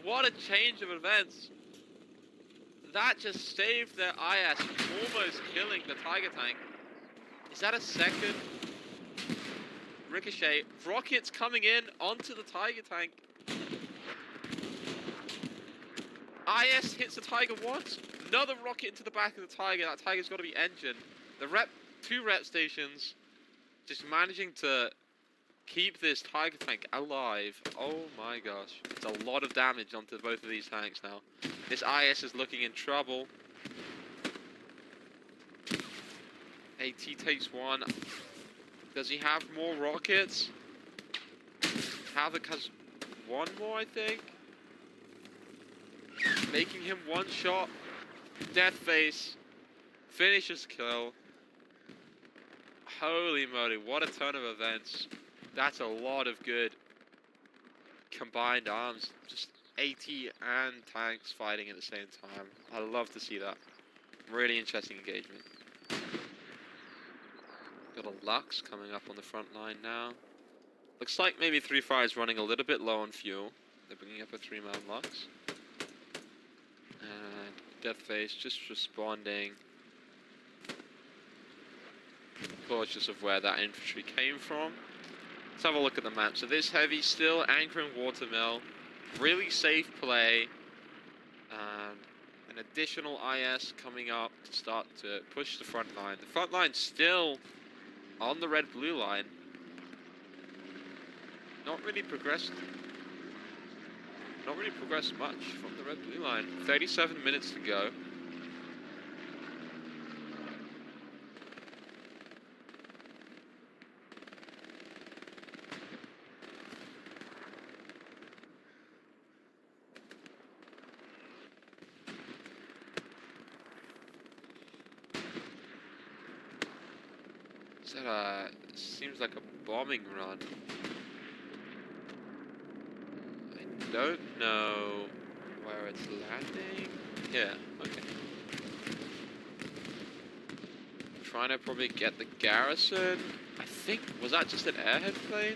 What a change of events. That just saved their IS, almost killing the Tiger tank. Is that a second? Ricochet. Rockets coming in onto the Tiger tank. IS hits the Tiger once. Another rocket into the back of the Tiger. That Tiger's got to be engine. The two rep stations just managing to keep this Tiger tank alive. Oh my gosh. It's a lot of damage onto both of these tanks now. This IS is looking in trouble. AT takes one. Does he have more rockets? Havoc has one more, I think. Making him one shot. Deathface finishes kill. Holy moly, what a turn of events. That's a lot of good combined arms. Just AT and tanks fighting at the same time. I love to see that. Really interesting engagement. Got a Lux coming up on the front line now. Looks like maybe 3-5 is running a little bit low on fuel. They're bringing up a 3-man Lux. And Deathface just responding. Cautious of where that infantry came from. Let's have a look at the map. So this heavy still anchoring Watermill. Really safe play. And an additional IS coming up to start to push the front line. The front line still on the red-blue line. Not really progressed much from the red-blue line. 37 minutes to go. Seems like a bombing run. I don't know where it's landing. Yeah, okay. Trying to probably get the garrison. I think, was that just an airhead plane?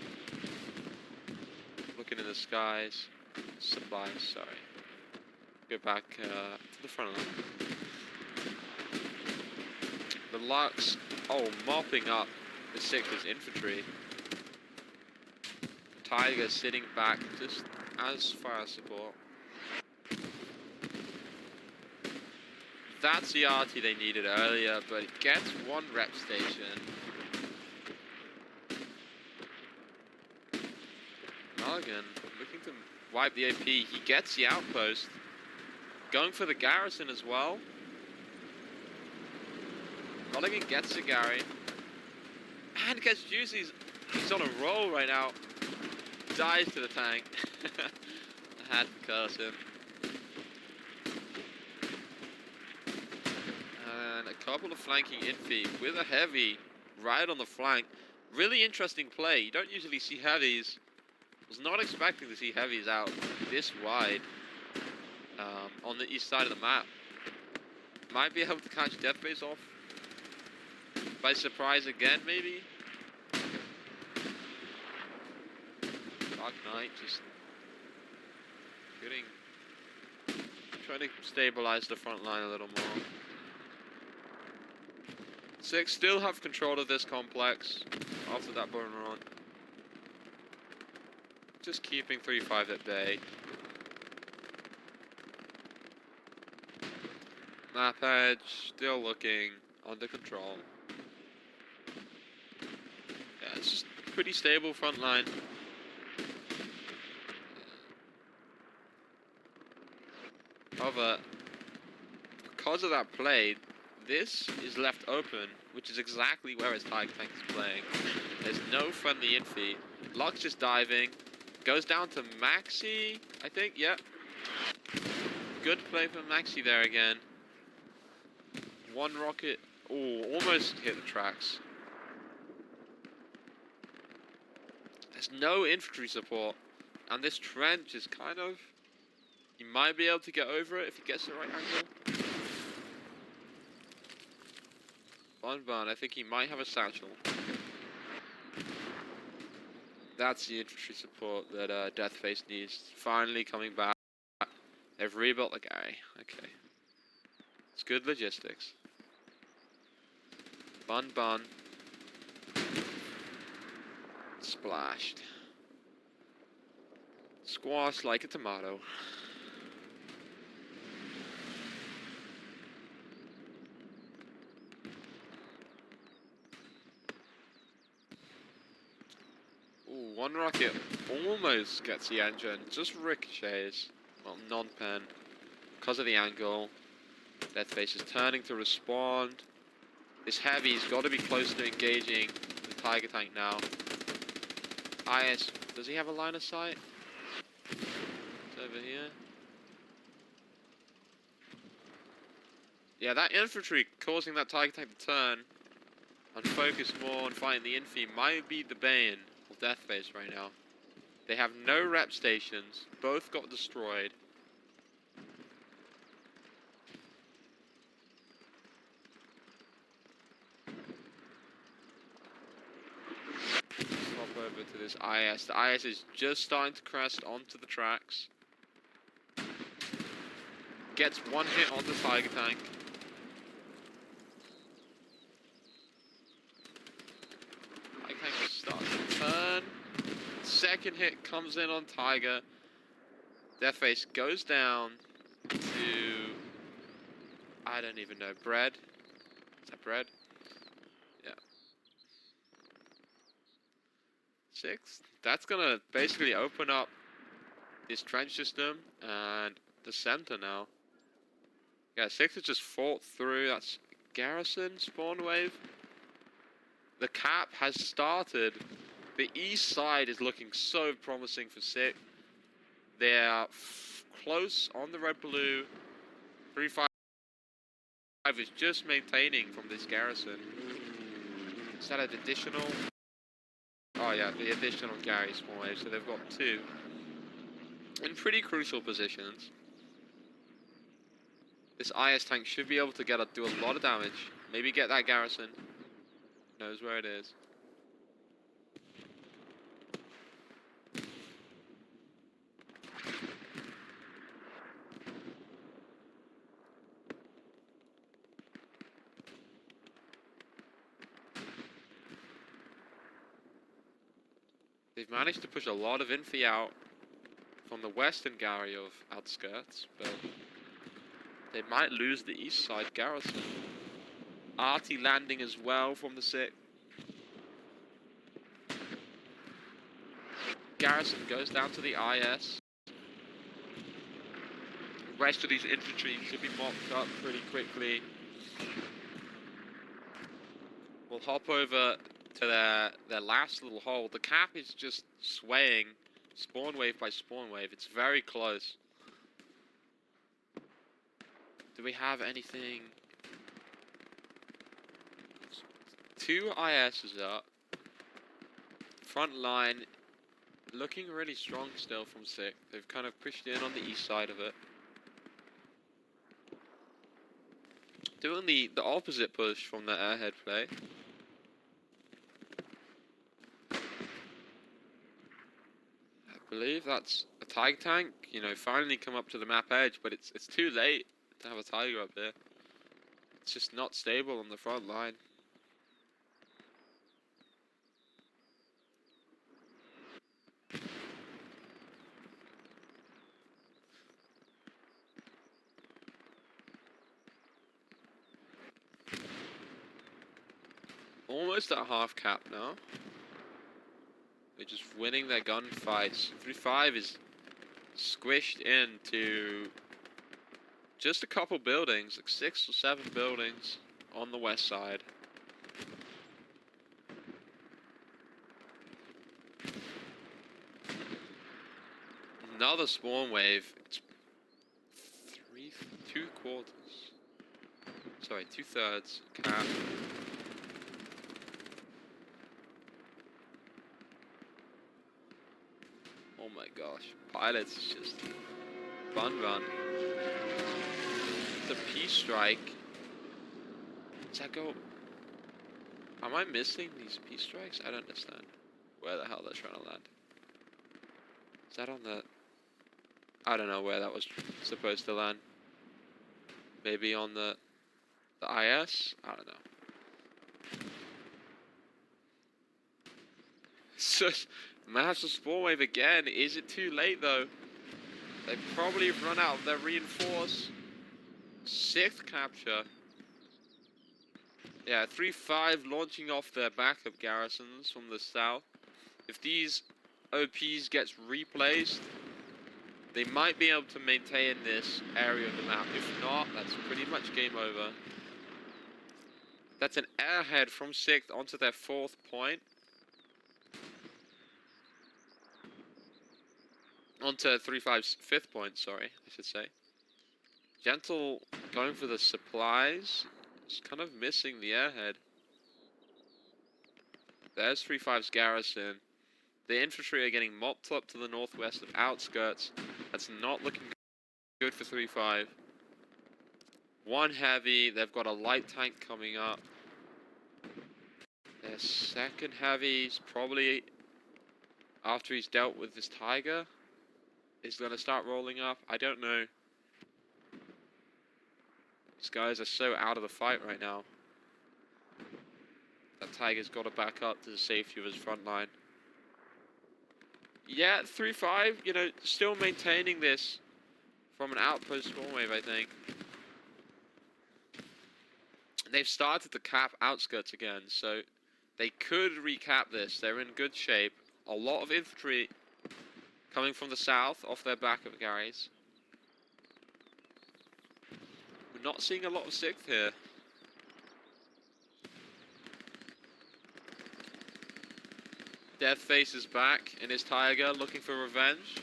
Looking in the skies. Supplies, sorry. Go back to the front line. The Lux, oh, mopping up the 6th infantry. Tiger sitting back just as fire support. That's the RT they needed earlier, but it gets one rep station. Mulligan looking to wipe the AP. He gets the outpost. Going for the garrison as well. Mulligan gets the Gary. And gets Juicy's. He's on a roll right now. Dies to the tank. I had to curse him. And a couple of flanking infy with a heavy right on the flank. Really interesting play. You don't usually see heavies. Was not expecting to see heavies out this wide on the east side of the map. Might be able to catch Deathface off by surprise again, maybe. Dark Knight just trying to stabilize the front line a little more. 6 still have control of this complex after that burn run. Just keeping 3-5 at bay. Map edge still looking under control. Yeah, it's just pretty stable front line. However, because of that play, this is left open, which is exactly where his Tiger Tank is playing. There's no friendly infeed. Lux just diving. Goes down to Maxi, I think, yep. Good play from Maxi there again. One rocket, oh, almost hit the tracks. There's no infantry support, and this trench is kind of... He might be able to get over it if he gets the right angle. Bun, I think he might have a satchel. That's the infantry support that Deathface needs. Finally coming back. They've rebuilt the guy. Okay. It's good logistics. Bun. Splashed. Squashed like a tomato. Ooh, one rocket almost gets the engine. Just ricochets. Well, non-pen. Because of the angle. Deathface is turning to respond. This heavy's got to be close to engaging the Tiger Tank now. IS, does he have a line of sight? It's over here. Yeah, that infantry causing that Tiger Tank to turn and focus more on fighting the infi might be the bane of Deathface right now. They have no rep stations, both got destroyed. Hop over to this IS. The IS is just starting to crest onto the tracks. Gets one hit on the Tiger Tank. Tiger Tank starts to turn. Second hit comes in on Tiger. Deathface goes down to... I don't even know. Bread? Is that bread? Yeah. 6. That's gonna basically open up this trench system and the center now. Yeah, 6 has just fought through. That's garrison spawn wave. The cap has started. The east side is looking so promising for 6. They're close on the red-blue. 3-5 is just maintaining from this garrison. Is that an additional? Oh yeah, the additional Gary spawn wave. So they've got 2 in pretty crucial positions. This IS tank should be able to do a lot of damage. Maybe get that garrison. Knows where it is. They've managed to push a lot of infi out from the western Gary of outskirts, but they might lose the east side garrison. Arty landing as well from the 6. Garrison goes down to the IS. The rest of these infantry should be mopped up pretty quickly. We'll hop over to their last little hole. The cap is just swaying spawn wave by spawn wave. It's very close. Do we have anything? 2 ISs up. Front line looking really strong still from 6. They've kind of pushed in on the east side of it. Doing the opposite push from the airhead play. I believe that's a Tiger tank, you know, finally come up to the map edge, but it's too late to have a Tiger up there. It's just not stable on the front line. Almost at half cap now. They're just winning their gunfights. 3-5 is squished into just a couple buildings, like 6 or 7 buildings on the west side. Another spawn wave. It's 2/4. Sorry, 2/3 cap. Oh my gosh, pilots is just fun run. It's a peace strike. Does that go? Am I missing these peace strikes? I don't understand where the hell they're trying to land. Is that on the? I don't know where that was supposed to land. Maybe on the IS? I don't know. So, massive spawn wave again. Is it too late though? They probably have run out of their reinforce. 6th capture. Yeah, 3-5 launching off their backup garrisons from the south. If these OPs gets replaced, they might be able to maintain this area of the map. If not, that's pretty much game over. That's an airhead from 6th onto their 4th point. Onto 3-5's 5th point, sorry, I should say. Gentle going for the supplies. It's kind of missing the airhead. There's 3-5's garrison. The infantry are getting mopped up to the northwest of outskirts. That's not looking good for 3-5. 1 heavy. They've got a light tank coming up. Their 2nd heavy's probably, after he's dealt with this tiger, is going to start rolling up. I don't know. These guys are so out of the fight right now. That tiger's got to back up to the safety of his front line. Yeah, 3-5, you know, still maintaining this from an outpost spawn wave, I think. They've started to cap outskirts again, so they could recap this. They're in good shape. A lot of infantry coming from the south off their backup garries. We're not seeing a lot of 6th here. Deathface is back in his tiger, looking for revenge.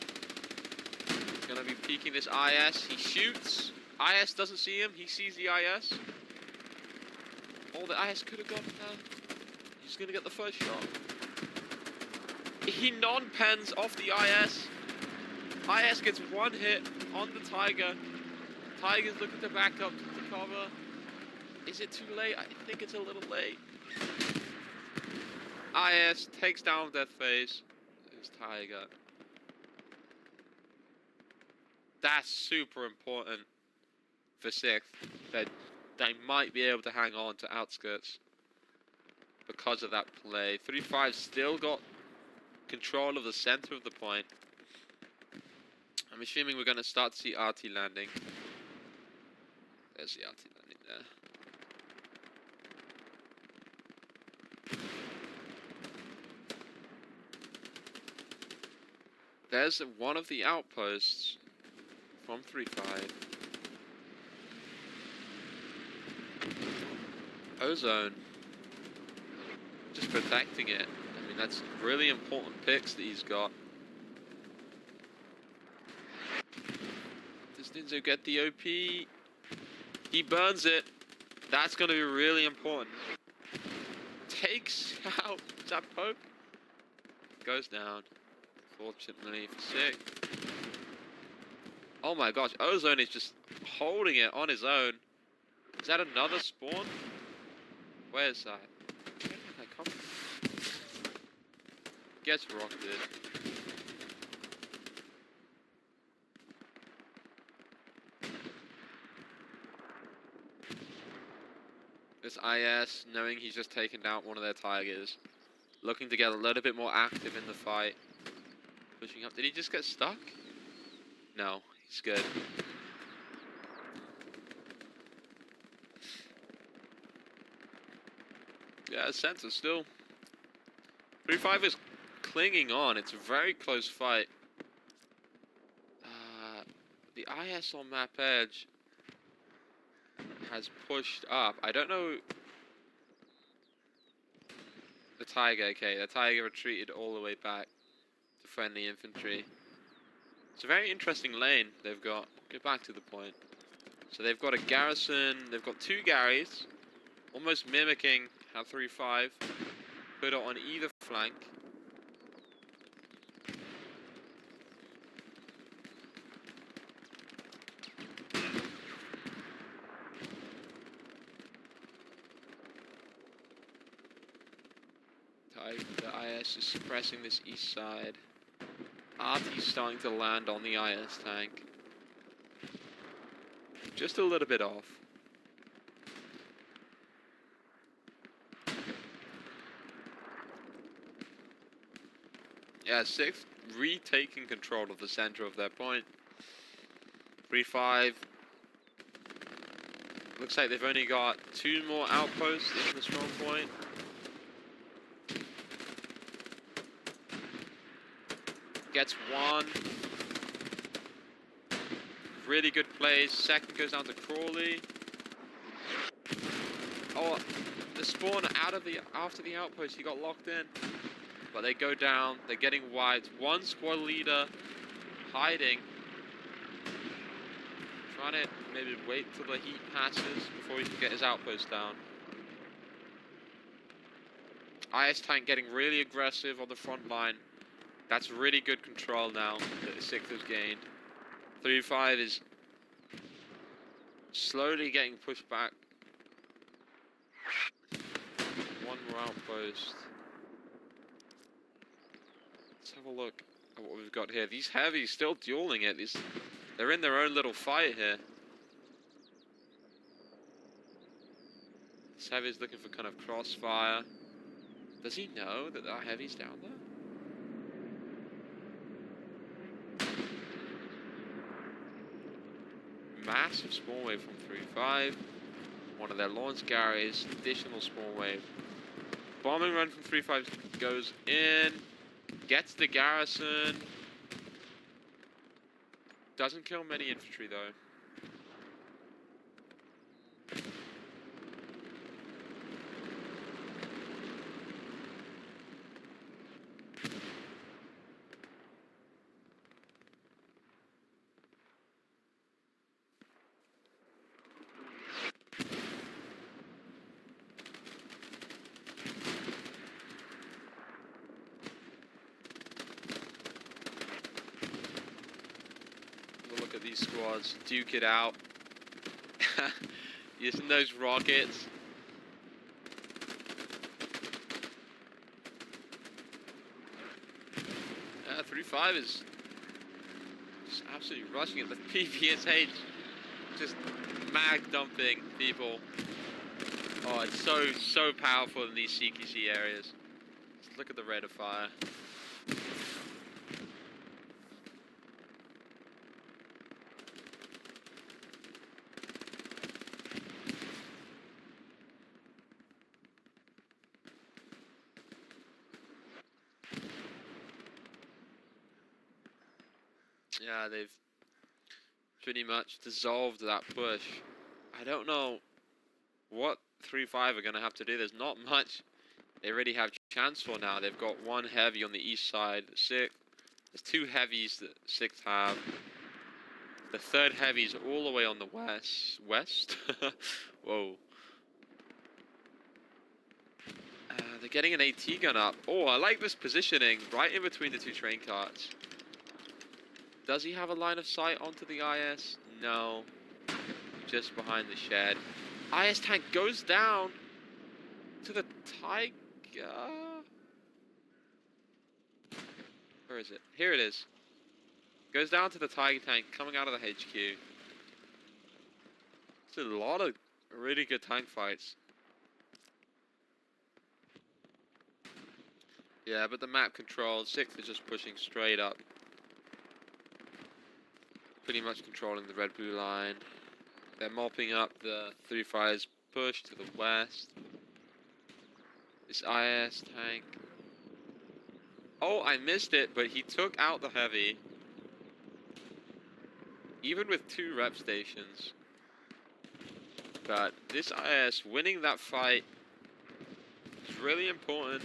He's gonna be peeking this IS. He shoots. IS doesn't see him. He sees the IS. Oh, the IS could have gotten there. He's gonna get the first shot. He non-pens off the IS. IS gets 1 hit on the tiger. Tiger's looking to back up to cover. Is it too late? I think it's a little late. IS takes down Deathface. It's tiger. That's super important for 6th. That they might be able to hang on to outskirts because of that play. 3-5 still got control of the center of the point. I'm assuming we're going to start to see RT landing. There's the RT landing there. There's one of the outposts from 3-5. Ozone. Just protecting it. I mean, that's really important picks that he's got. Does Ninzo get the OP? He burns it. That's going to be really important. Takes out. Is that Pope? Goes down. Fortunately for 6th. Oh my gosh, Ozone is just holding it on his own. Is that another spawn? Where's that? Where did that come from? Gets rocketed. This IS, knowing he's just taken down one of their tigers, looking to get a little bit more active in the fight. Pushing up. Did he just get stuck? No, he's good. Yeah, center still. 3-5 is clinging on. It's a very close fight. The IS on map edge. has pushed up. I don't know. The Tiger, okay. The Tiger retreated all the way back to friendly infantry. It's a very interesting lane they've got. Get back to the point. So they've got a garrison. They've got 2 Garys, almost mimicking how 3-5 put it on either flank. The IS is suppressing this east side. RT's starting to land on the IS tank. Just a little bit off. Yeah, 6th retaking control of the center of their point. 3-5. Looks like they've only got 2 more outposts in the strong point. Gets 1. Really good plays. 2nd goes down to Crawley. Oh, the spawn after the outpost, he got locked in. But they go down. They're getting wiped. 1 squad leader hiding. Trying to maybe wait till the heat passes before he can get his outpost down. IS tank getting really aggressive on the front line. That's really good control now that the 6th has gained. 3-5 is slowly getting pushed back. 1 more outpost. Let's have a look at what we've got here. These heavies still dueling it. They're in their own little fight here. This heavy's looking for kind of crossfire. Does he know that our heavy's down there? Massive spawn wave from 3-5. One of their launch Garys, additional spawn wave. Bombing run from 3-5 goes in, gets the garrison. Doesn't kill many infantry though. Look at these squads duke it out. Using those rockets. Yeah, 3-5 is just absolutely rushing it. The PPSH just mag dumping people. Oh, it's so powerful in these CQC areas. Just look at the rate of fire. Yeah, they've pretty much dissolved that push. I don't know what 3-5 are going to have to do. There's not much they really have chance for now. They've got 1 heavy on the east side. There's 2 heavies that 6th have. The 3rd heavy's all the way on the west. Whoa. They're getting an AT gun up. Oh, I like this positioning right in between the 2 train carts. Does he have a line of sight onto the IS? No. Just behind the shed. IS tank goes down to the Tiger. Where is it? Here it is. Goes down to the Tiger tank coming out of the HQ. It's a lot of really good tank fights. Yeah, but the map control, 6th is just pushing straight up. Pretty much controlling the red-blue line. They're mopping up the 3-5's push to the west. This IS tank. Oh, I missed it, but he took out the heavy. Even with 2 rep stations. But this IS winning that fight is really important.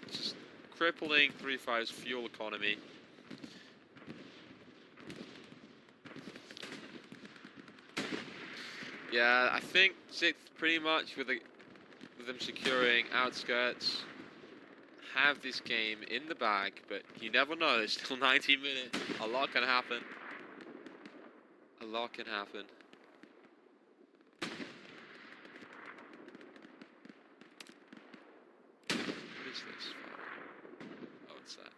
It's just crippling 3-5's fuel economy. Yeah, I think 6th pretty much with them securing outskirts, have this game in the bag, but you never know. It's still 90 minutes. A lot can happen. A lot can happen. What is this? Oh, it's that.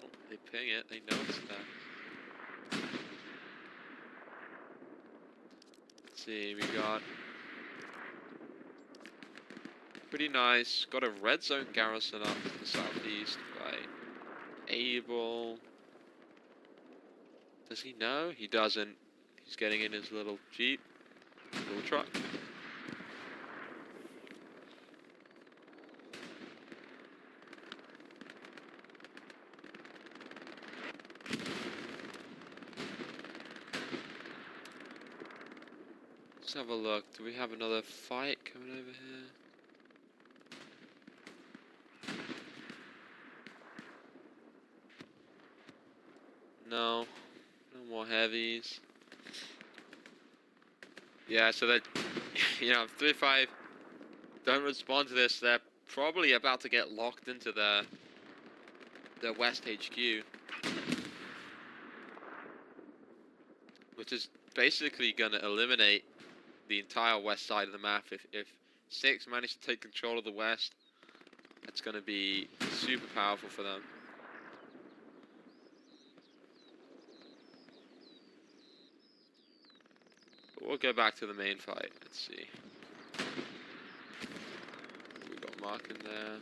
Oh, they ping it. They know it's that. Let's see. We got pretty nice. Got a red zone garrison up to the southeast by Abel. Does he know? He doesn't. He's getting in his little Jeep, little truck. Let's have a look. Do we have another fight coming over here? No. No more heavies. Yeah, so that, you know, if 3-5 don't respond to this, they're probably about to get locked into their West HQ. Which is basically going to eliminate the entire west side of the map. If 6 manage to take control of the west, that's going to be super powerful for them. But we'll go back to the main fight. Let's see. We got Mark in there.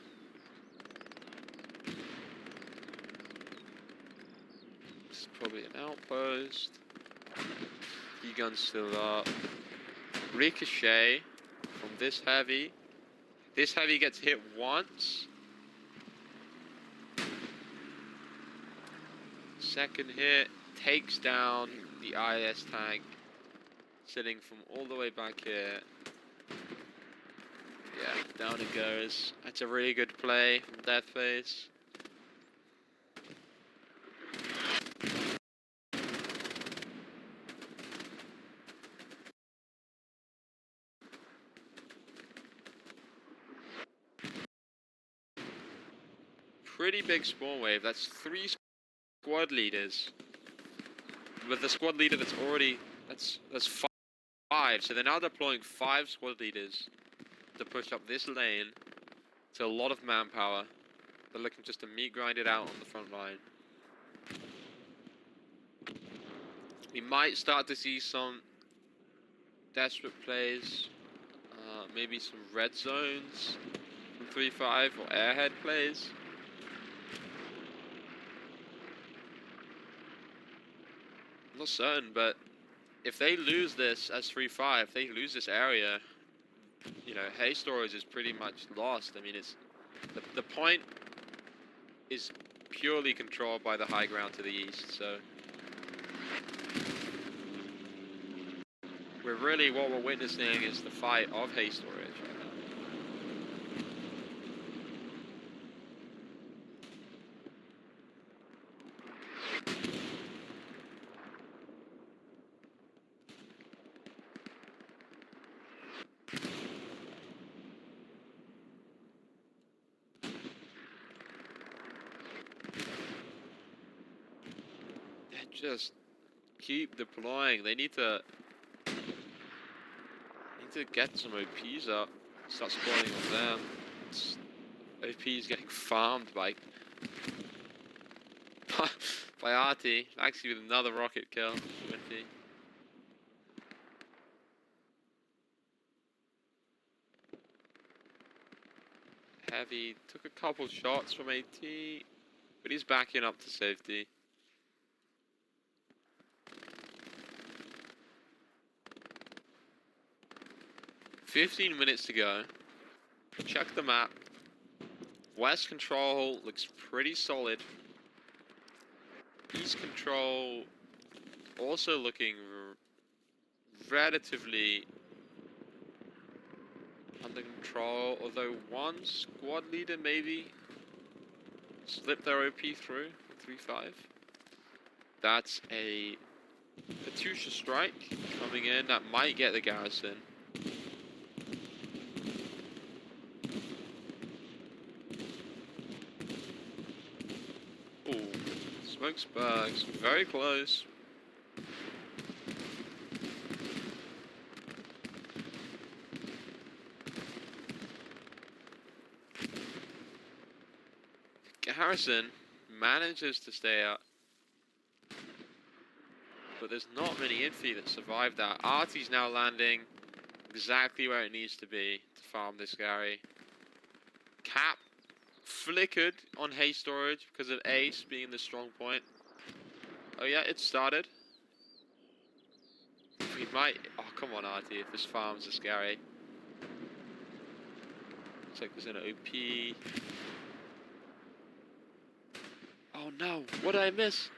This is probably an outpost. E-gun's still up. Ricochet from this heavy. This heavy gets hit once. Second hit takes down the IS tank, sitting from all the way back here. Yeah, down it goes. That's a really good play from Deathface. Pretty big spawn wave. That's 3 squad leaders. With the squad leader that's already, that's 5. So they're now deploying 5 squad leaders to push up this lane. It's a lot of manpower. They're looking just to meat grind it out on the front line. We might start to see some desperate plays. Maybe some red zones from 3-5 or airhead plays. I'm not certain, but if they lose this as 3-5, they lose this area, you know, hay storage is pretty much lost. I mean, it's the point is purely controlled by the high ground to the east, so what we're witnessing is the fight of hay storage right now. Just keep deploying. They need to get some OPs up. Start spawning on them. OPs getting farmed by Artie. Actually, with another rocket kill. 20. Heavy took a couple shots from AT, but he's backing up to safety. "15 minutes to go. Check the map. West control looks pretty solid. East control also looking relatively under control, although one squad leader maybe slipped their OP through 3-5. That's a Katusha strike coming in that might get the garrison. Ooh, Smokesburgs, very close. Garrison manages to stay out, but there's not many infy that survive that. Artie's now landing exactly where it needs to be to farm this Gary. Cap flickered on hay storage because of Ace being the strong point. Oh yeah, it started. We might... Oh, come on, Artie, if this farms is scary. Looks like there's an OP. Oh no, what did I miss?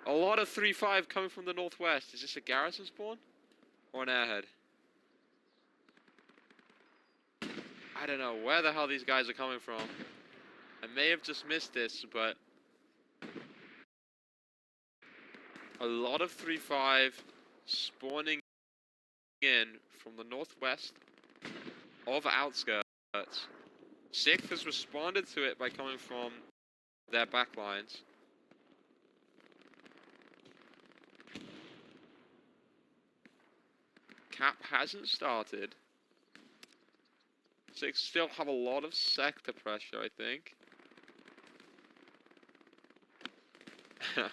A lot of 3-5 coming from the northwest. Is this a garrison spawn? Or an airhead? I don't know where the hell these guys are coming from. I may have just missed this, but... a lot of 3-5 spawning in from the northwest of outskirts. 6th has responded to it by coming from their backlines. Cap hasn't started. 6 still have a lot of sector pressure, I think. I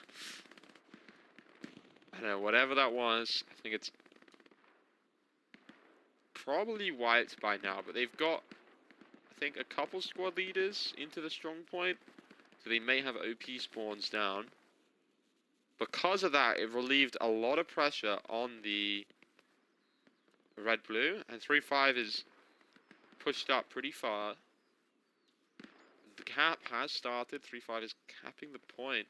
don't know, whatever that was, I think it's probably wiped by now, but they've got, I think, a couple squad leaders into the strong point, so they may have OP spawns down. Because of that, it relieved a lot of pressure on the red-blue, and 3-5 is pushed up pretty far. The cap has started, 3-5 is capping the point.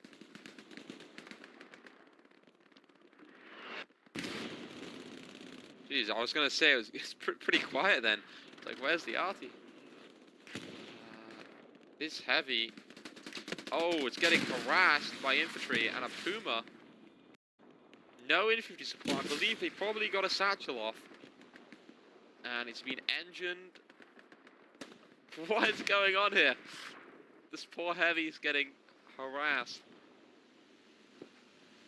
Jeez, I was going to say it's pretty quiet then. It's like, where's the arty? This heavy. Oh, it's getting harassed by infantry and a Puma. No infantry support. I believe they probably got a satchel off. And it's been engined. What is going on here? This poor heavy is getting harassed.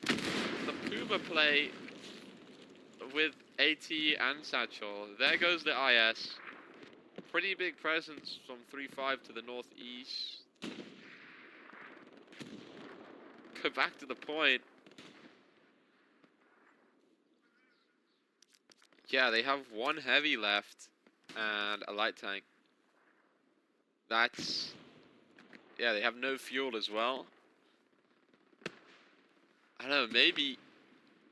The Puma play with AT and satchel. There goes the IS. Pretty big presence from 3-5 to the northeast. Go back to the point. Yeah, they have one heavy left and a light tank. That's... yeah, they have no fuel as well. I don't know, maybe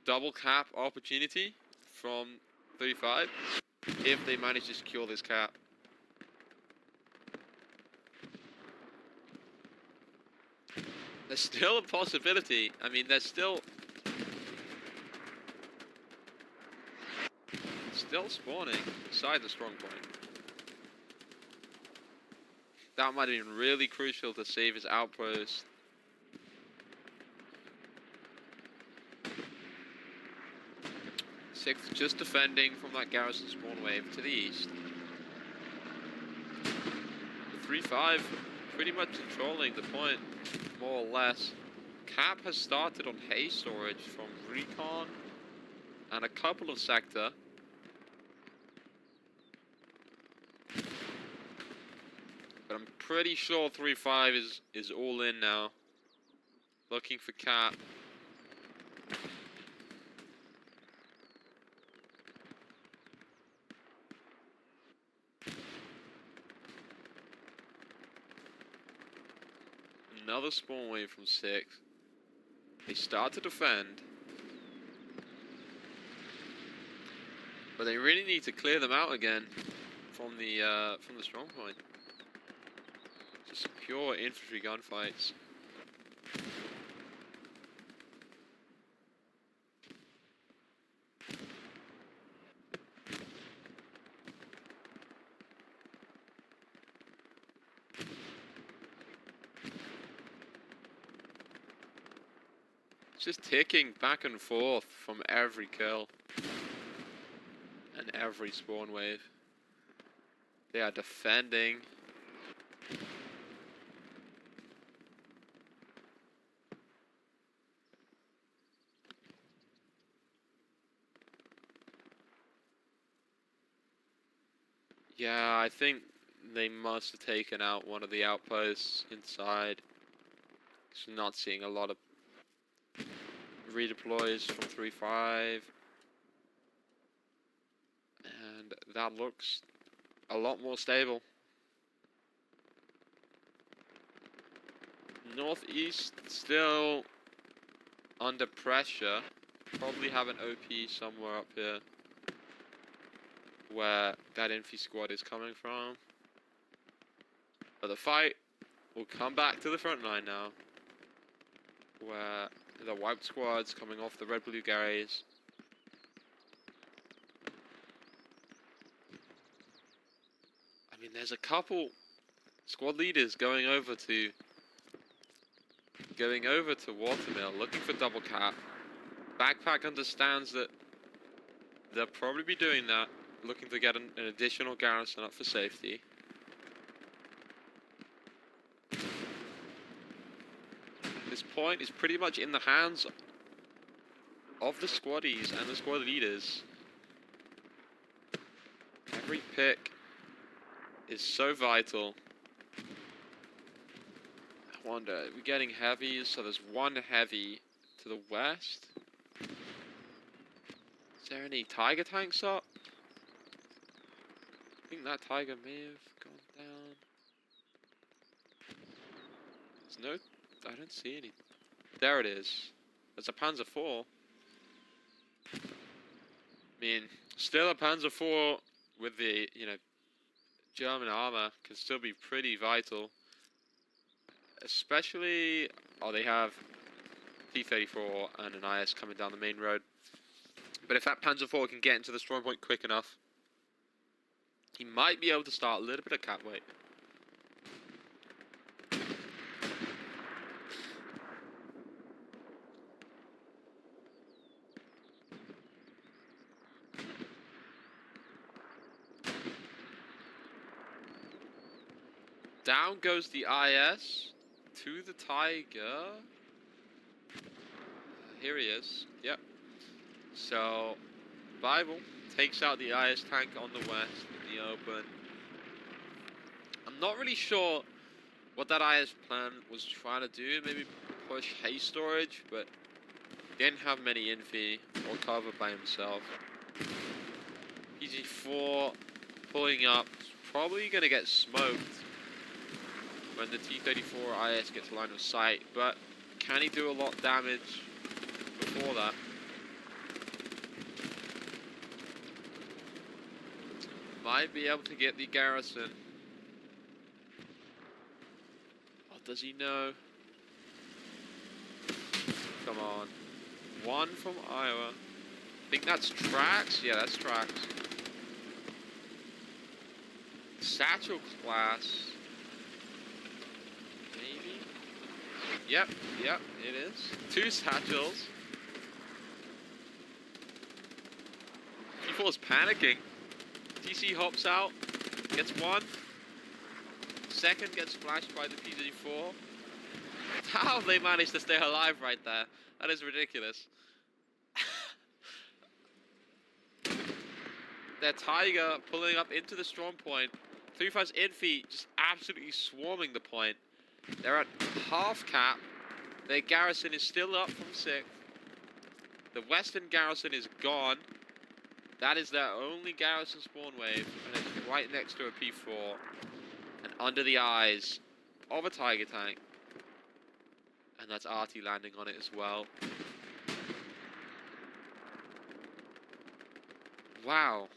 double cap opportunity from 35 if they manage to secure this cap. There's still a possibility. I mean, there's still spawning inside the strong point. That might have been really crucial to save his outpost. Sixth just defending from that garrison spawn wave to the east. 3-5 pretty much controlling the point, more or less. Cap has started on hay storage from recon and a couple of sector. But I'm pretty sure 3-5 is all in now. Looking for Cap. Another spawn wave from 6. They start to defend. But they really need to clear them out again from the strong point. Just pure infantry gunfights. Just ticking back and forth from every kill and every spawn wave. They are defending. Yeah, I think they must have taken out one of the outposts inside. So not seeing a lot of redeploys from 3-5. And that looks a lot more stable. Northeast still under pressure. Probably have an OP somewhere up here where that infy squad is coming from. But the fight will come back to the front line now, where the wiped squad's coming off the red-blue Garys. I mean, there's a couple squad leaders going over to Watermill, looking for double cap. Backpack understands that they'll probably be doing that, looking to get an additional garrison up for safety. This point is pretty much in the hands of the squaddies and the squad leaders. Every pick is so vital. I wonder, are we getting heavies? So there's one heavy to the west. Is there any tiger tanks up? I think that tiger may have gone down. There's no... I don't see any. There it is. There's a Panzer IV. I mean, still a Panzer IV with the, you know, German armor can still be pretty vital. Especially, oh, they have T-34 and an IS coming down the main road. But if that Panzer IV can get into the strong point quick enough, he might be able to start a little bit of cap weight. Down goes the IS to the Tiger. Here he is. Yep. So, Bible takes out the IS tank on the west in the open. I'm not really sure what that IS plan was trying to do. Maybe push haste storage, but didn't have many infy or cover by himself. PG4 pulling up. Probably going to get smoked when the T-34 IS gets line of sight, but can he do a lot of damage before that? Might be able to get the garrison. Oh, does he know? Come on. One from Iowa. I think that's tracks. Yeah, that's tracks. Satchel class. Yep, it is. 2 satchels. T4's panicking. TC hops out, gets 1. Second gets splashed by the PZ4. How they managed to stay alive right there? That is ridiculous. Their Tiger pulling up into the strong point. 3-5's infy just absolutely swarming the point. They're at half cap. Their garrison is still up from 6th. The western garrison is gone. That is their only garrison spawn wave, and it's right next to a P4 and under the eyes of a Tiger tank. And that's Artie landing on it as well. Wow.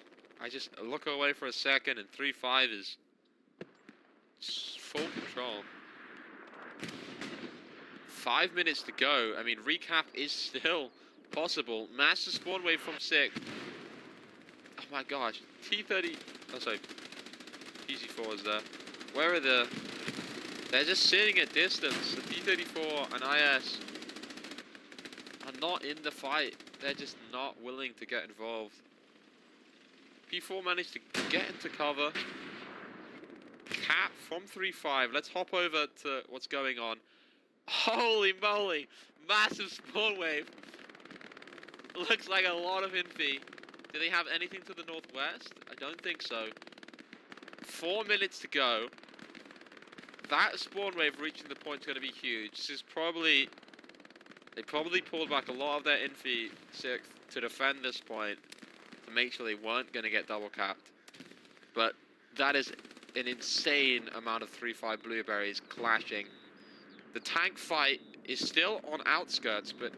I just look away for a second and 3-5 is full control. 5 minutes to go. I mean, recap is still possible. Master spawn wave from 6. Oh my gosh. T30. Oh, sorry. PZ4 is there. Where are the... They're just sitting at distance. The T-34 and IS are not in the fight. They're just not willing to get involved. P4 managed to get into cover. Cap from 3-5. Let's hop over to what's going on. Holy moly! Massive spawn wave. Looks like a lot of infi. Do they have anything to the northwest? I don't think so. 4 minutes to go. That spawn wave reaching the point is going to be huge. This is probably... They probably pulled back a lot of their infi 6th to defend this point to make sure they weren't going to get double capped. But that is an insane amount of 3-5 blueberries clashing. The tank fight is still on outskirts, but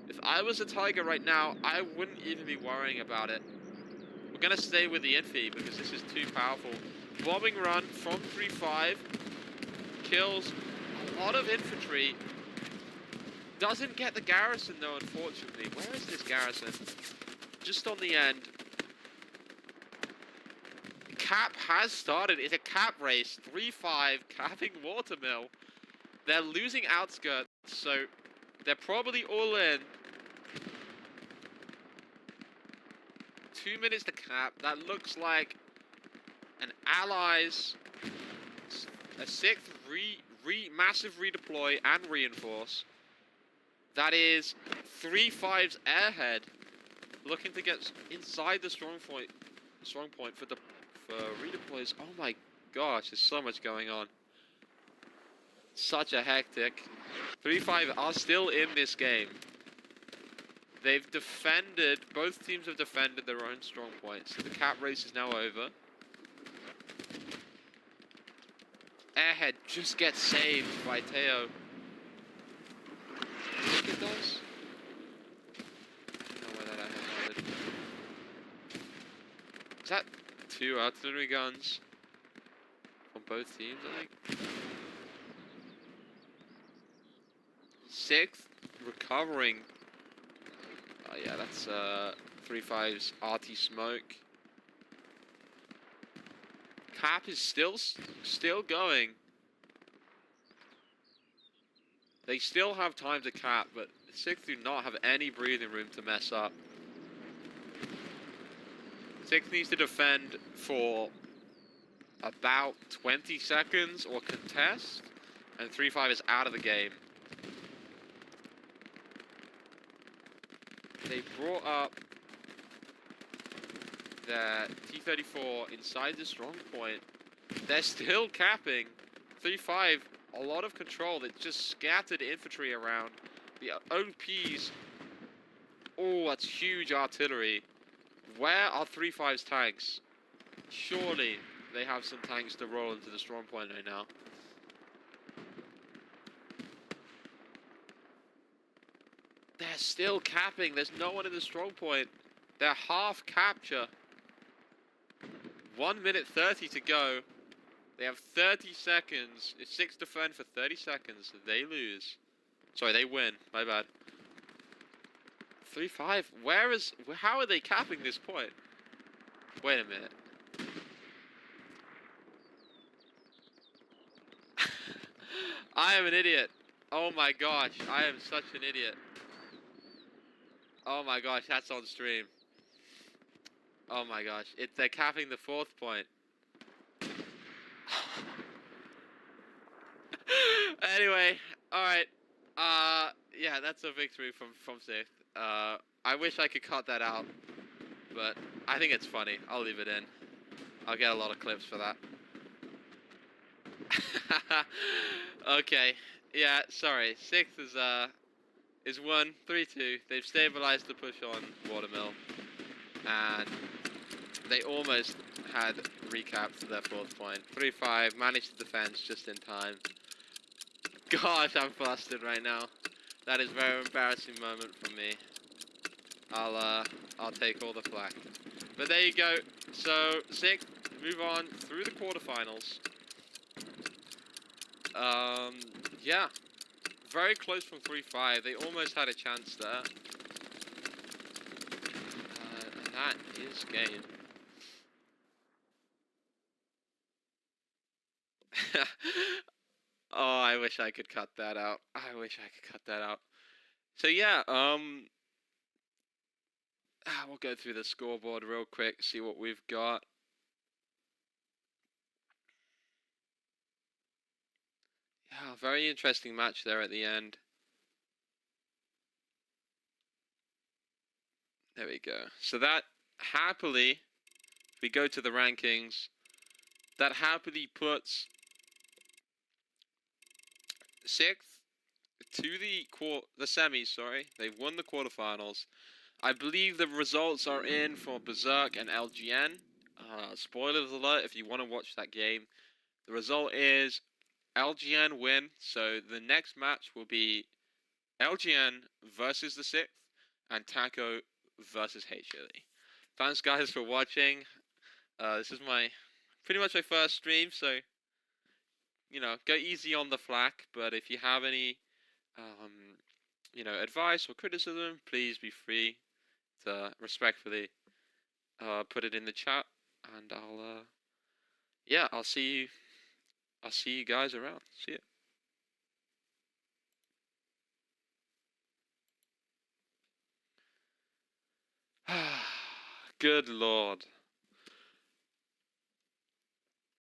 if I was a Tiger right now, I wouldn't even be worrying about it. We're going to stay with the infi because this is too powerful. Bombing run from 3-5 kills a lot of infantry. Doesn't get the garrison though, unfortunately. Where is this garrison? Just on the end. Cap has started. It's a cap race. 3-5 capping Watermill. They're losing outskirts, so they're probably all in. 2 minutes to cap. That looks like an allies, a 6th massive redeploy and reinforce. That is 3-5's airhead looking to get inside the strong point for redeploys. Oh my gosh, there's so much going on. Such a hectic. 3-5 are still in this game. They've defended, both teams have defended their own strong points. So the cap race is now over. Airhead just gets saved by Teo. I think it does. I don't know where that airhead landed. Is that 2 artillery guns on both teams, I think? 6th recovering. Oh yeah, that's 3-5's RT smoke. Cap is still going. They still have time to cap, but 6th do not have any breathing room to mess up. 6th needs to defend for about 20 seconds or contest, and 3-5 is out of the game. They brought up their T-34 inside the strong point. They're still capping. 3-5, a lot of control. They just scattered infantry around. The OPs. Oh, that's huge artillery. Where are 3-5's tanks? Surely they have some tanks to roll into the strong point right now. They're still capping. There's no one in the strong point. They're half capture. 1 minute 30 to go. They have 30 seconds. If 6 defend for 30 seconds, they lose. Sorry, they win. My bad. 3-5. How are they capping this point? Wait a minute. I am an idiot. Oh my gosh, I am such an idiot. Oh my gosh, that's on stream. Oh my gosh, they're capping the 4th point. Anyway, alright. Yeah, that's a victory from 6th. I wish I could cut that out, but I think it's funny. I'll leave it in. I'll get a lot of clips for that. Okay. Yeah, sorry. 6th is won 3-2. They've stabilized the push on Watermill, and they almost had recapped their 4th point. 3-5 managed to defend just in time. Gosh, I'm flustered right now. That is a very embarrassing moment for me. I'll take all the flack. But there you go. So 6th move on through the quarterfinals. Yeah. Very close from 3-5. They almost had a chance there. And that is game. Oh, I wish I could cut that out. I wish I could cut that out. So yeah, we'll go through the scoreboard real quick, see what we've got. Yeah, very interesting match there at the end. There we go. So that happily, we go to the rankings. That happily puts sixth to the semis. Sorry, they've won the quarterfinals. I believe the results are in for Berserk and LGN. Spoilers alert if you want to watch that game. The result is LGN win, so the next match will be LGN versus the sixth and Taco versus HLE. Thanks guys for watching. This is my pretty much my first stream, so go easy on the flack. But if you have any um, advice or criticism, please be free to respectfully put it in the chat, and I'll see you guys around. See ya. Good lord.